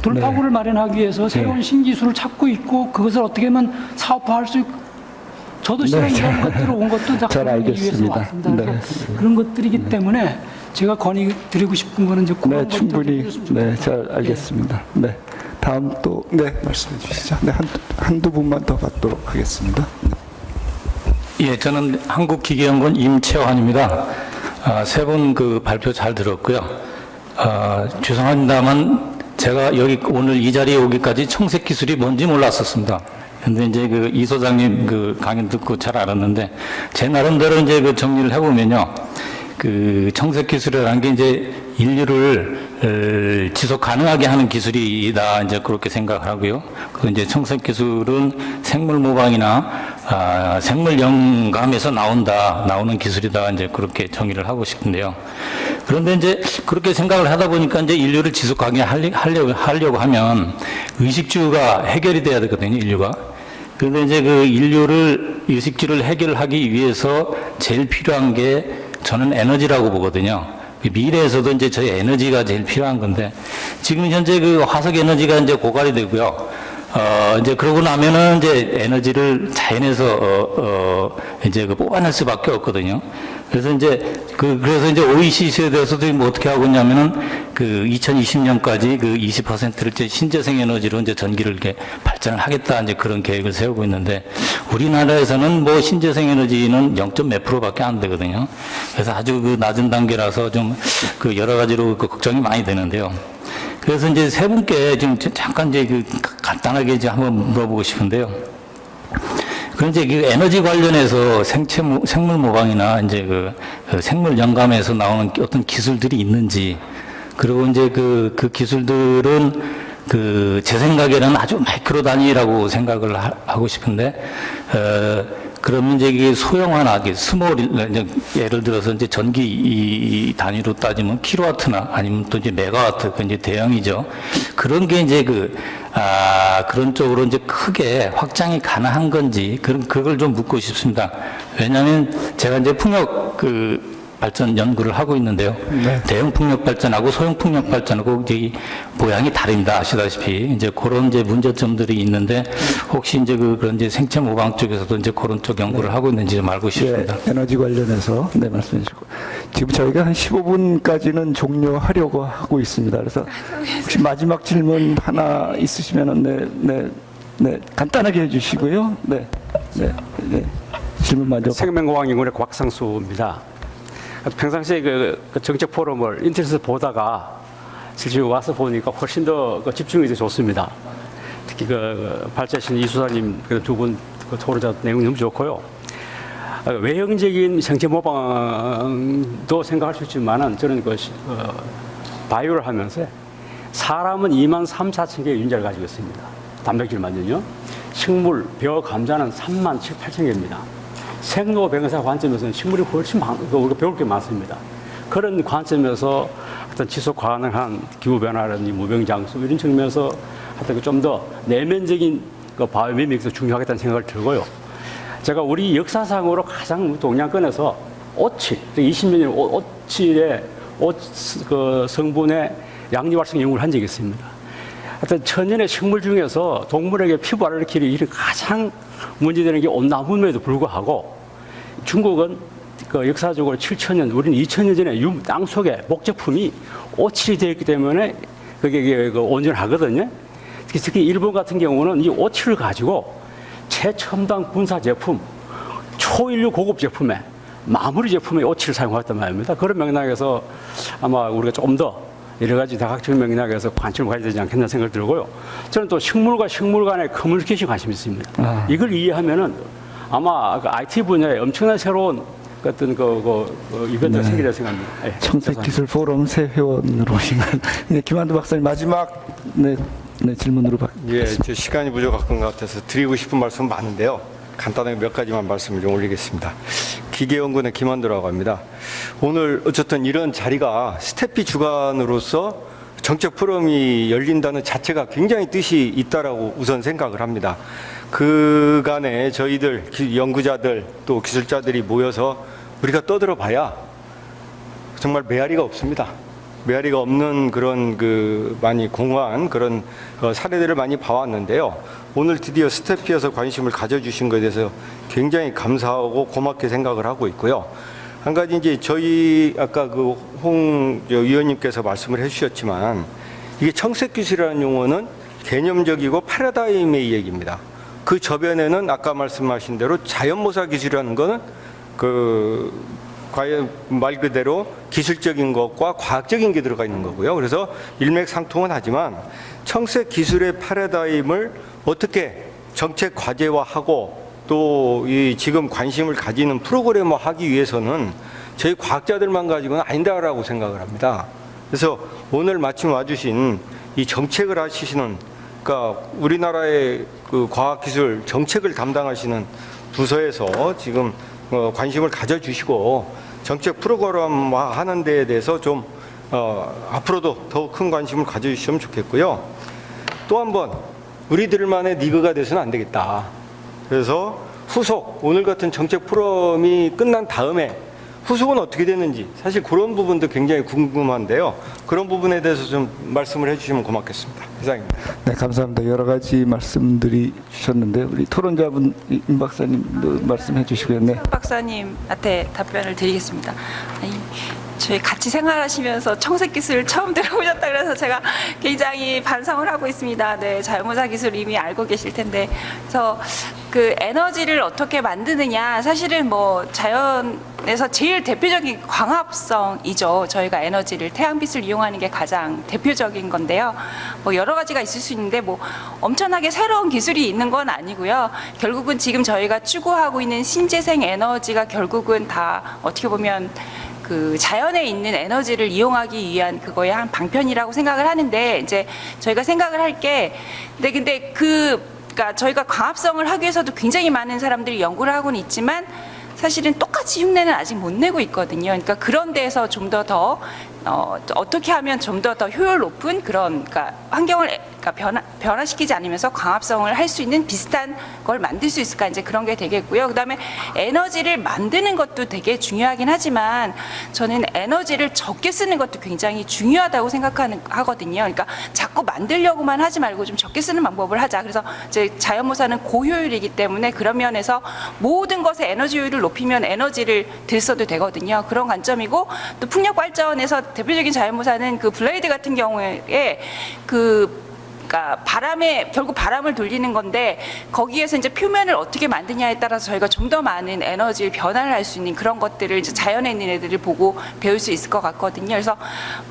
돌파구를 마련하기 위해서 새로운 신기술을 찾고 있고 그것을 어떻게 하면 사업화할 수 있고 저도 실은 이런 것들을 온 것도 다 잘 그러기 위해서 알겠습니다. 왔습니다. 네. 그래서 그런 것들이기 때문에 제가 건의드리고 싶은 거는 이제 그런 네, 것들 충분히 해줬으면 좋겠다. 네, 잘 알겠습니다. 네, 다음 또 네 말씀해 주시죠. 네, 한두 분만 더 받도록 하겠습니다. 네. 예, 저는 한국기계연구원 임채환입니다. 세 분 그 발표 잘 들었고요. 죄송합니다만 제가 여기 오늘 이 자리에 오기까지 청색 기술이 뭔지 몰랐었습니다. 근데 이제 그 이 소장님 그 강연 듣고 잘 알았는데 제 나름대로 이제 그 정리를 해보면요. 그 청색 기술이라는 게 이제 인류를 지속 가능하게 하는 기술이다 이제 그렇게 생각을 하고요. 그 이제 청색 기술은 생물 모방이나 생물 영감에서 나오는 기술이다 이제 그렇게 정의를 하고 싶은데요. 그런데 이제 그렇게 생각을 하다 보니까 이제 인류를 지속하게 하려고 하면 의식주가 해결이 돼야 되거든요, 인류가. 그런데 이제 그 인류를 의식주를 해결하기 위해서 제일 필요한 게 저는 에너지라고 보거든요. 미래에서도 이제 저희 에너지가 제일 필요한 건데 지금 현재 그 화석 에너지가 이제 고갈이 되고요. 이제 그러고 나면은 이제 에너지를 자연에서 이제 그 뽑아낼 수밖에 없거든요. 그래서 이제 OECD에 대해서도 뭐 어떻게 하고 있냐면은 그 2020년까지 그 20%를 이제 신재생 에너지로 이제 전기를 이렇게 발전을 하겠다 이제 그런 계획을 세우고 있는데 우리나라에서는 뭐 신재생 에너지는 0.몇 %밖에 안 되거든요. 그래서 아주 그 낮은 단계라서 좀 그 여러 가지로 그 걱정이 많이 되는데요. 그래서 이제 세 분께 좀 잠깐 이제 그 간단하게 이제 한번 물어보고 싶은데요. 그런데 그 에너지 관련해서 생물 모방이나 이제 그 생물 영감에서 나오는 어떤 기술들이 있는지, 그리고 이제 그 기술들은 제 생각에는 아주 마이크로 단위라고 생각을 하고 싶은데, 그러면 이제 이게 소형화나 스몰, 예를 들어서 이제 전기 단위로 따지면 킬로와트나 아니면 또 이제 메가와트, 그 이제 대형이죠. 그런 게 이제 그런 쪽으로 이제 크게 확장이 가능한 건지, 그걸 좀 묻고 싶습니다. 왜냐하면 제가 이제 풍력 발전 연구를 하고 있는데요. 네. 대형 풍력 발전하고 소형 풍력 발전하고 이제 모양이 다릅니다. 아시다시피 이제 그런 이제 문제점들이 있는데 혹시 이제 그런 이제 생체 모방 쪽에서도 이제 그런 쪽 연구를 하고 있는지 좀 알고 싶습니다. 네, 에너지 관련해서 네 말씀해 주시고 지금 저희가 한 15분까지는 종료하려고 하고 있습니다. 그래서 혹시 마지막 질문 하나 있으시면은 네 간단하게 해주시고요. 네 질문 먼저. 생명공학연구원의 곽상수입니다. 평상시에 그 정책 포럼을 인터넷에서 보다가 실제 와서 보니까 훨씬 더 집중이 더 좋습니다. 특히 발제하신 이수사님 두 분 토론자 내용이 너무 좋고요. 외형적인 생체 모방도 생각할 수 있지만은 저는 바이오를 하면서 사람은 2만 3, 4천 개의 유전자를 가지고 있습니다. 단백질만요. 식물, 벼, 감자는 3만 7, 8천 개입니다. 생로병사 관점에서는 식물이 훨씬 우리가 배울 게 많습니다. 그런 관점에서 어떤 지속 가능한 기후변화라든지 무병장수 이런 측면에서 하여튼 좀 더 내면적인 바이오미믹도 중요하겠다는 생각을 들고요. 제가 우리 역사상으로 가장 동양권에서 오칠, 20년 전 오칠의 성분의 양리활성 연구를 한 적이 있습니다. 하여튼 천년의 식물 중에서 동물에게 피부 알레르기를 일으키는 가장 문제되는 게 온나무임에도 불구하고 중국은 역사적으로 7,000년, 우리는 2,000년 전에 땅 속에 목제품이 오칠이 되어 있기 때문에 그게 온전하거든요. 특히 일본 같은 경우는 이 오칠을 가지고 최첨단 군사 제품, 초인류 고급 제품에 마무리 제품에 오칠을 사용했단 말입니다. 그런 맥락에서 아마 우리가 조금 더 여러 가지 다각적 맥락에서 관심을 가져야 되지 않겠나 생각을 들고요. 저는 또 식물과 식물 간의 커뮤니케이션 관심이 있습니다. 이걸 이해하면은 아마 IT 분야에 엄청난 새로운 어떤 이벤트가 생기리라 생각합니다. 네, 청색기술 포럼 새 회원으로 오신 네, 김한두 박사님 마지막 질문으로 받겠습니다. 제 시간이 부족한 것 같아서 드리고 싶은 말씀 많은데요. 간단하게 몇 가지만 말씀을 좀 올리겠습니다. 기계연구원의 김한두라고 합니다. 오늘 어쨌든 이런 자리가 스태피 주관으로서 정책 포럼이 열린다는 자체가 굉장히 뜻이 있다라고 우선 생각을 합니다. 그간에 저희들 연구자들 또 기술자들이 모여서 우리가 떠들어 봐야 정말 메아리가 없습니다. 메아리가 없는 그런 많이 공허한 그런 사례들을 많이 봐왔는데요. 오늘 드디어 스태피에서 관심을 가져주신 것에 대해서 굉장히 감사하고 고맙게 생각을 하고 있고요. 한 가지 이제 저희 아까 홍 위원님께서 말씀을 해주셨지만 이게 청색기술이라는 용어는 개념적이고 패러다임의 얘기입니다. 그 저변에는 아까 말씀하신 대로 자연모사 기술이라는 거는 과연 말 그대로 기술적인 것과 과학적인 게 들어가 있는 거고요. 그래서 일맥상통은 하지만 청색 기술의 패러다임을 어떻게 정책 과제화하고 또 이 지금 관심을 가지는 프로그래머 하기 위해서는 저희 과학자들만 가지고는 아니다라고 생각을 합니다. 그래서 오늘 마침 와주신 이 정책을 하시는 그러니까 우리나라의 과학기술 정책을 담당하시는 부서에서 지금 관심을 가져주시고 정책 프로그램화 하는 데에 대해서 좀 앞으로도 더 큰 관심을 가져주시면 좋겠고요. 또 한 번 우리들만의 니그가 돼서는 안 되겠다. 그래서 후속 오늘 같은 정책 포럼이 끝난 다음에 후속은 어떻게 됐는지 사실 그런 부분도 굉장히 궁금한데요. 그런 부분에 대해서 좀 말씀을 해주시면 고맙겠습니다. 이상입니다. 네, 감사합니다. 여러 가지 말씀들이 주셨는데 우리 토론자분 임 박사님도 말씀해 주시고요. 네. 박사님한테 답변을 드리겠습니다. 저희 같이 생활하시면서 청색 기술을 처음 들어보셨다 그래서 제가 굉장히 반성을 하고 있습니다. 네, 자연모사 기술 이미 알고 계실 텐데. 그래서 에너지를 어떻게 만드느냐, 사실은 자연에서 제일 대표적인 광합성이죠. 저희가 에너지를 태양빛을 이용하는 게 가장 대표적인 건데요. 여러 가지가 있을 수 있는데 엄청나게 새로운 기술이 있는 건 아니고요. 결국은 지금 저희가 추구하고 있는 신재생 에너지가 결국은 다 어떻게 보면 자연에 있는 에너지를 이용하기 위한 그거의 한 방편이라고 생각을 하는데, 이제 저희가 생각을 할 게, 근데 그러니까 저희가 광합성을 하기 위해서도 굉장히 많은 사람들이 연구를 하고는 있지만 사실은 똑같이 흉내는 아직 못 내고 있거든요. 그러니까 그런 데에서 좀 더 어떻게 하면 좀 더 효율 높은 그러니까 환경을 변화시키지 않으면서 광합성을 할 수 있는 비슷한 걸 만들 수 있을까, 이제 그런 게 되겠고요. 그다음에 에너지를 만드는 것도 되게 중요하긴 하지만 저는 에너지를 적게 쓰는 것도 굉장히 중요하다고 하거든요. 그러니까 자꾸 만들려고만 하지 말고 좀 적게 쓰는 방법을 하자. 그래서 이제 자연모사는 고효율이기 때문에 그런 면에서 모든 것의 에너지 효율을 높이면 에너지를 덜 써도 되거든요. 그런 관점이고, 또 풍력 발전에서 대표적인 자연모사는 블레이드 같은 경우에 그러니까 결국 바람을 돌리는 건데, 거기에서 이제 표면을 어떻게 만드냐에 따라서 저희가 좀 더 많은 에너지를 변화를 할 수 있는 그런 것들을 이제 자연에 있는 애들을 보고 배울 수 있을 것 같거든요. 그래서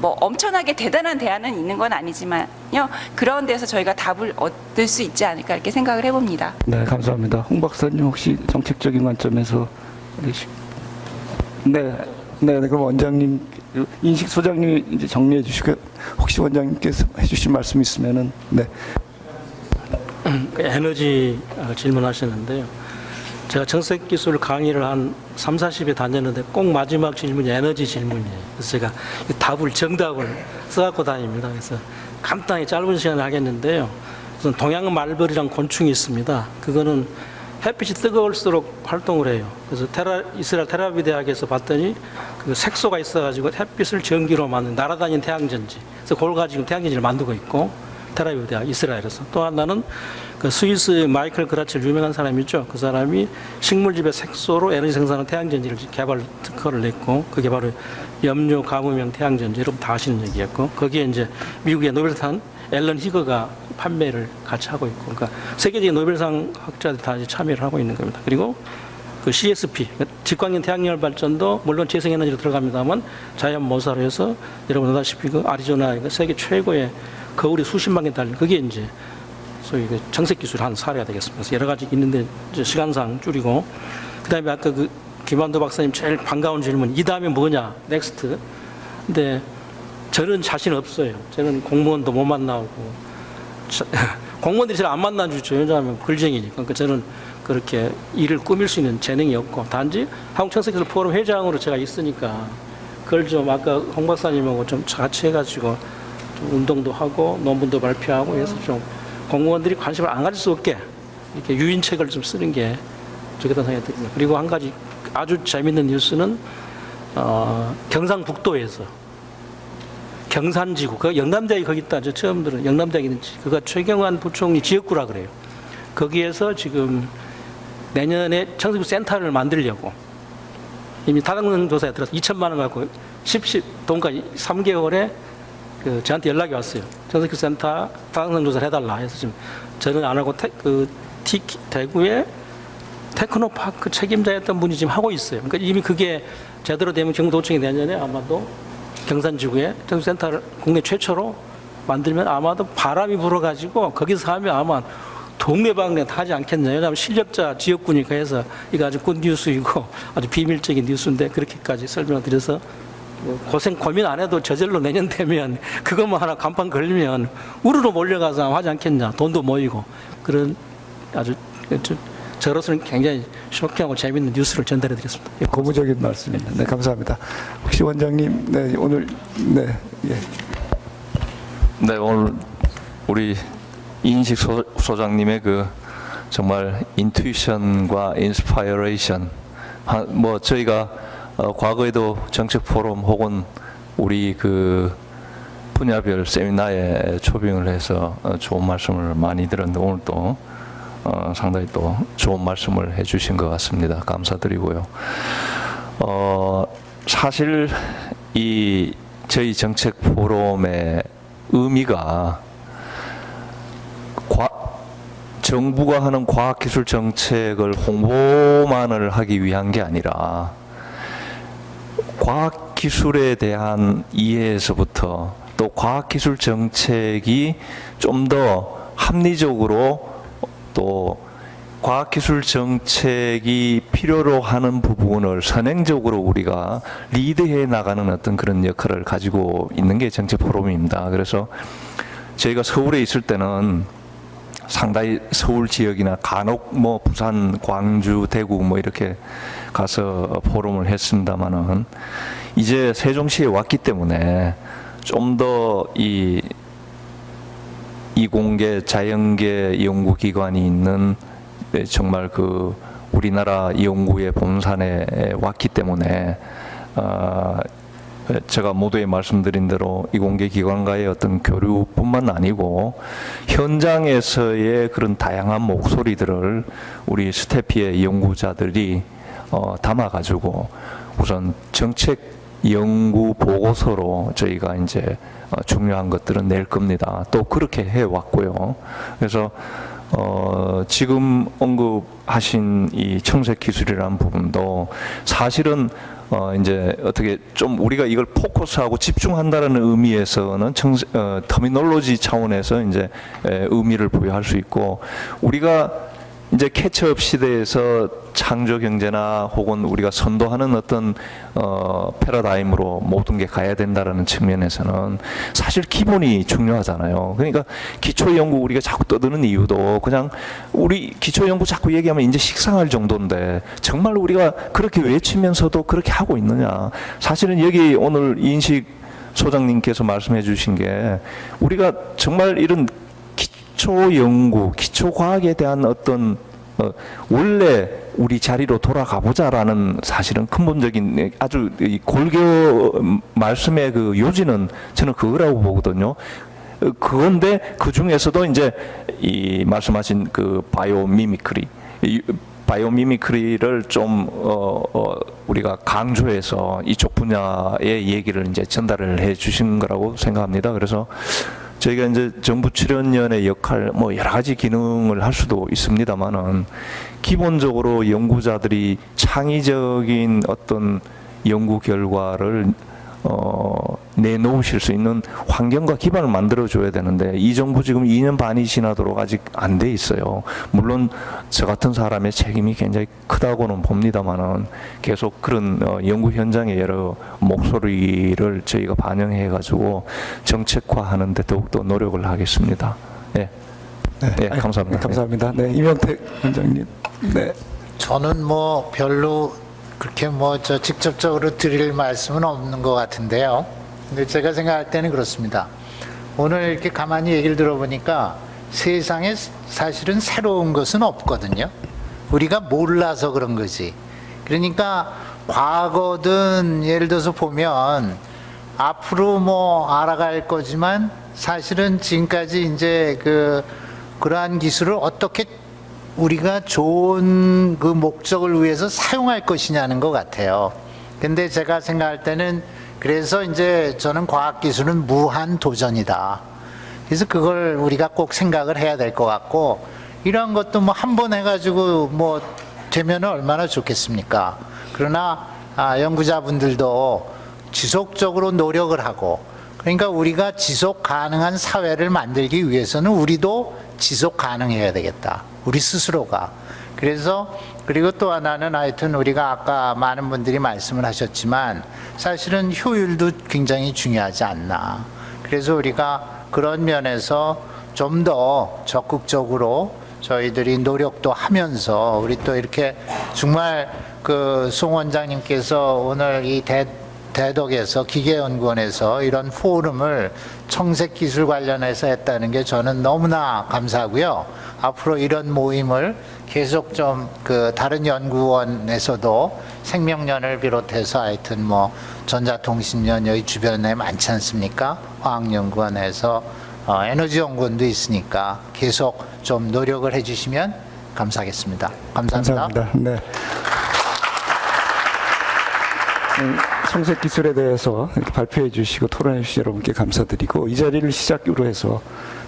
엄청나게 대단한 대안은 있는 건 아니지만요. 그런 데서 저희가 답을 얻을 수 있지 않을까 이렇게 생각을 해봅니다. 네, 감사합니다. 홍 박사님 혹시 정책적인 관점에서 네, 그럼 원장님, 인식 소장님이 이제 정리해 주시고, 혹시 원장님께서 해주실 말씀 있으면은, 네. 에너지 질문하셨는데요. 제가 정책기술 강의를 한 3, 40회 다녔는데 꼭 마지막 질문이 에너지 질문이에요. 그래서 제가 정답을 써갖고 다닙니다. 그래서 간단히 짧은 시간에 하겠는데요. 우선 동양 말벌이란 곤충이 있습니다. 그거는 햇빛이 뜨거울수록 활동을 해요. 그래서 이스라엘 텔아비브 대학에서 봤더니 색소가 있어가지고 햇빛을 전기로 만든 날아다니는 태양전지. 그래서 그걸 가지고 태양전지를 만들고 있고, 텔아비브 대학 이스라엘에서. 또 하나는 스위스 마이클 그라첼 유명한 사람이 있죠. 그 사람이 식물집의 색소로 에너지 생산하는 태양전지를 특허를 냈고, 그게 바로 염료 가무용 태양전지. 여러분 다 아시는 얘기였고, 거기에 이제 미국의 노벨상 앨런 히거가 판매를 같이 하고 있고, 그러니까 세계적인 노벨상 학자들이 다 참여를 하고 있는 겁니다. 그리고 CSP, 직광형 태양열 발전도 물론 재생에너지로 들어갑니다만 자연모사로 해서 여러분 아다시피 아리조나 세계 최고의 거울이 수십만 개 달린, 그게 이제 소위 정색기술 한 사례가 되겠습니다. 그래서 여러 가지 있는데 이제 시간상 줄이고, 그다음에 아까 김한도 박사님 제일 반가운 질문, 이 다음에 뭐냐, 넥스트. 근데 저는 자신 없어요. 저는 공무원도 못 만나고, 공무원들이 잘 안 만나주죠. 왜냐하면 글쟁이니까. 그러니까 저는 그렇게 일을 꾸밀 수 있는 재능이 없고, 단지 한국청색기술 포럼 회장으로 제가 있으니까 그걸 좀 아까 홍 박사님하고 좀 같이 해가지고 좀 운동도 하고 논문도 발표하고 해서 좀 공무원들이 관심을 안 가질 수 없게 이렇게 유인책을 좀 쓰는 게 좋겠다는 생각이 듭니다. 그리고 한 가지 아주 재밌는 뉴스는 경상북도에서 경산지구, 그 영남대학이 거기 있다. 저 처음 들은 영남대학이 있는지. 그가 최경환 부총리 지역구라 그래요. 거기에서 지금 내년에 청소부 센터를 만들려고 이미 다당능 조사에 들어서 2천만 원 갖고 돈까지 3개월에 저한테 연락이 왔어요. 청소부 센터 다당능 조사를 해달라 해서 지금 저는 안 하고 대구에 테크노파크 책임자였던 분이 지금 하고 있어요. 그러니까 이미 그게 제대로 되면 경도청이 내년에 아마도 경산지구에 청소센터를 국내 최초로 만들면 아마도 바람이 불어가지고 거기서 하면 아마 동네방네 다 하지 않겠냐. 왜냐하면 실력자 지역구니까 해서 이거 아주 굿 뉴스이고 아주 비밀적인 뉴스인데 그렇게까지 설명을 드려서 고민 안 해도 저절로 내년 되면 그것만 하나 간판 걸리면 우르르 몰려가서 하지 않겠냐. 돈도 모이고 그런 아주 저로서는 굉장히 쇼킹하고 재밌는 뉴스를 전달해 드렸습니다. 고무적인 말씀입니다. 네, 감사합니다. 혹시 원장님, 네, 오늘, 네, 예. 네, 오늘 우리 이인식 소장님의 그 정말 인투이션과 인스파이레이션, 뭐 저희가 과거에도 정책 포럼 혹은 우리 그 분야별 세미나에 초빙을 해서 좋은 말씀을 많이 들었는데 오늘 또 상당히 또 좋은 말씀을 해주신 것 같습니다. 감사드리고요. 사실 이 저희 정책 포럼의 의미가 정부가 하는 과학기술 정책을 홍보만을 하기 위한 게 아니라 과학기술에 대한 이해에서부터 또 과학기술 정책이 좀 더 합리적으로 또 과학기술 정책이 필요로 하는 부분을 선행적으로 우리가 리드해 나가는 어떤 그런 역할을 가지고 있는 게 정책 포럼입니다. 그래서 저희가 서울에 있을 때는 상당히 서울 지역이나 간혹 뭐 부산, 광주, 대구 뭐 이렇게 가서 포럼을 했습니다만은 이제 세종시에 왔기 때문에 좀 더 이 이공계, 자연계 연구기관이 있는 정말 그 우리나라 연구의 본산에 왔기 때문에 제가 모두에 말씀드린 대로 이공계 기관과의 어떤 교류뿐만 아니고 현장에서의 그런 다양한 목소리들을 우리 스태피의 연구자들이 담아가지고 우선 정책 연구 보고서로 저희가 이제 중요한 것들은 낼 겁니다. 또 그렇게 해왔고요. 그래서 지금 언급하신 이 청색 기술이라는 부분도 사실은 이제 어떻게 좀 우리가 이걸 포커스하고 집중한다는 의미에서는 터미놀로지 차원에서 이제 의미를 부여할 수 있고 우리가 이제 캐치업 시대에서 창조 경제나 혹은 우리가 선도하는 어떤 패러다임으로 모든 게 가야 된다라는 측면에서는 사실 기본이 중요하잖아요. 그러니까 기초 연구 우리가 자꾸 떠드는 이유도 그냥 우리 기초 연구 자꾸 얘기하면 이제 식상할 정도인데 정말 우리가 그렇게 외치면서도 그렇게 하고 있느냐. 사실은 여기 오늘 이인식 소장님께서 말씀해 주신 게 우리가 정말 이런 기초 연구, 기초 과학에 대한 어떤 원래 우리 자리로 돌아가 보자라는 사실은 근본적인 아주 골교 말씀의 그 요지는 저는 그거라고 보거든요. 그건데 그 중에서도 이제 이 말씀하신 그 바이오미미크리, 바이오미미크리를 좀 우리가 강조해서 이쪽 분야의 얘기를 이제 전달을 해 주신 거라고 생각합니다. 그래서 저희가 이제 정부 출연연의 역할, 뭐 여러 가지 기능을 할 수도 있습니다만은 기본적으로 연구자들이 창의적인 어떤 연구 결과를 내놓으실 수 있는 환경과 기반을 만들어줘야 되는데 이 정부 지금 2년 반이 지나도록 아직 안 돼 있어요. 물론 저 같은 사람의 책임이 굉장히 크다고는 봅니다만은 계속 그런 연구 현장의 여러 목소리를 저희가 반영해가지고 정책화하는데 더욱더 노력을 하겠습니다. 네, 네, 감사합니다. 감사합니다. 네, 이명택 원장님. 네. 저는 뭐 별로 그렇게 뭐 직접적으로 드릴 말씀은 없는 것 같은데요. 근데 제가 생각할 때는 그렇습니다. 오늘 이렇게 가만히 얘기를 들어보니까 세상에 사실은 새로운 것은 없거든요. 우리가 몰라서 그런 거지. 그러니까 과거든 예를 들어서 보면 앞으로 뭐 알아갈 거지만 사실은 지금까지 이제 그러한 기술을 어떻게 우리가 좋은 그 목적을 위해서 사용할 것이냐는 것 같아요. 근데 제가 생각할 때는 그래서 이제 저는 과학기술은 무한 도전이다. 그래서 그걸 우리가 꼭 생각을 해야 될 것 같고, 이러한 것도 뭐 한 번 해가지고 뭐 되면 얼마나 좋겠습니까? 그러나 연구자분들도 지속적으로 노력을 하고, 그러니까 우리가 지속 가능한 사회를 만들기 위해서는 우리도 지속 가능해야 되겠다. 우리 스스로가. 그래서 그리고 또 하나는 하여튼 우리가 아까 많은 분들이 말씀을 하셨지만 사실은 효율도 굉장히 중요하지 않나. 그래서 우리가 그런 면에서 좀 더 적극적으로 저희들이 노력도 하면서 우리 또 이렇게 정말 송 원장님께서 오늘 이 대덕에서 기계연구원에서 이런 포럼을 청색기술 관련해서 했다는 게 저는 너무나 감사하고요. 앞으로 이런 모임을 계속 좀 다른 연구원에서도 생명연을 비롯해서 하여튼 뭐 전자통신연 여기 주변에 많지 않습니까? 화학연구원에서 에너지연구원도 있으니까 계속 좀 노력을 해주시면 감사하겠습니다. 감사합니다. 네. 청색 기술에 대해서 이렇게 발표해 주시고 토론해 주신 여러분께 감사드리고, 이 자리를 시작으로 해서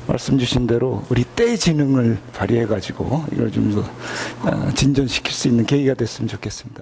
말씀 주신 대로 우리 떼지능을 발휘해 가지고 이걸 좀 더 진전시킬 수 있는 계기가 됐으면 좋겠습니다.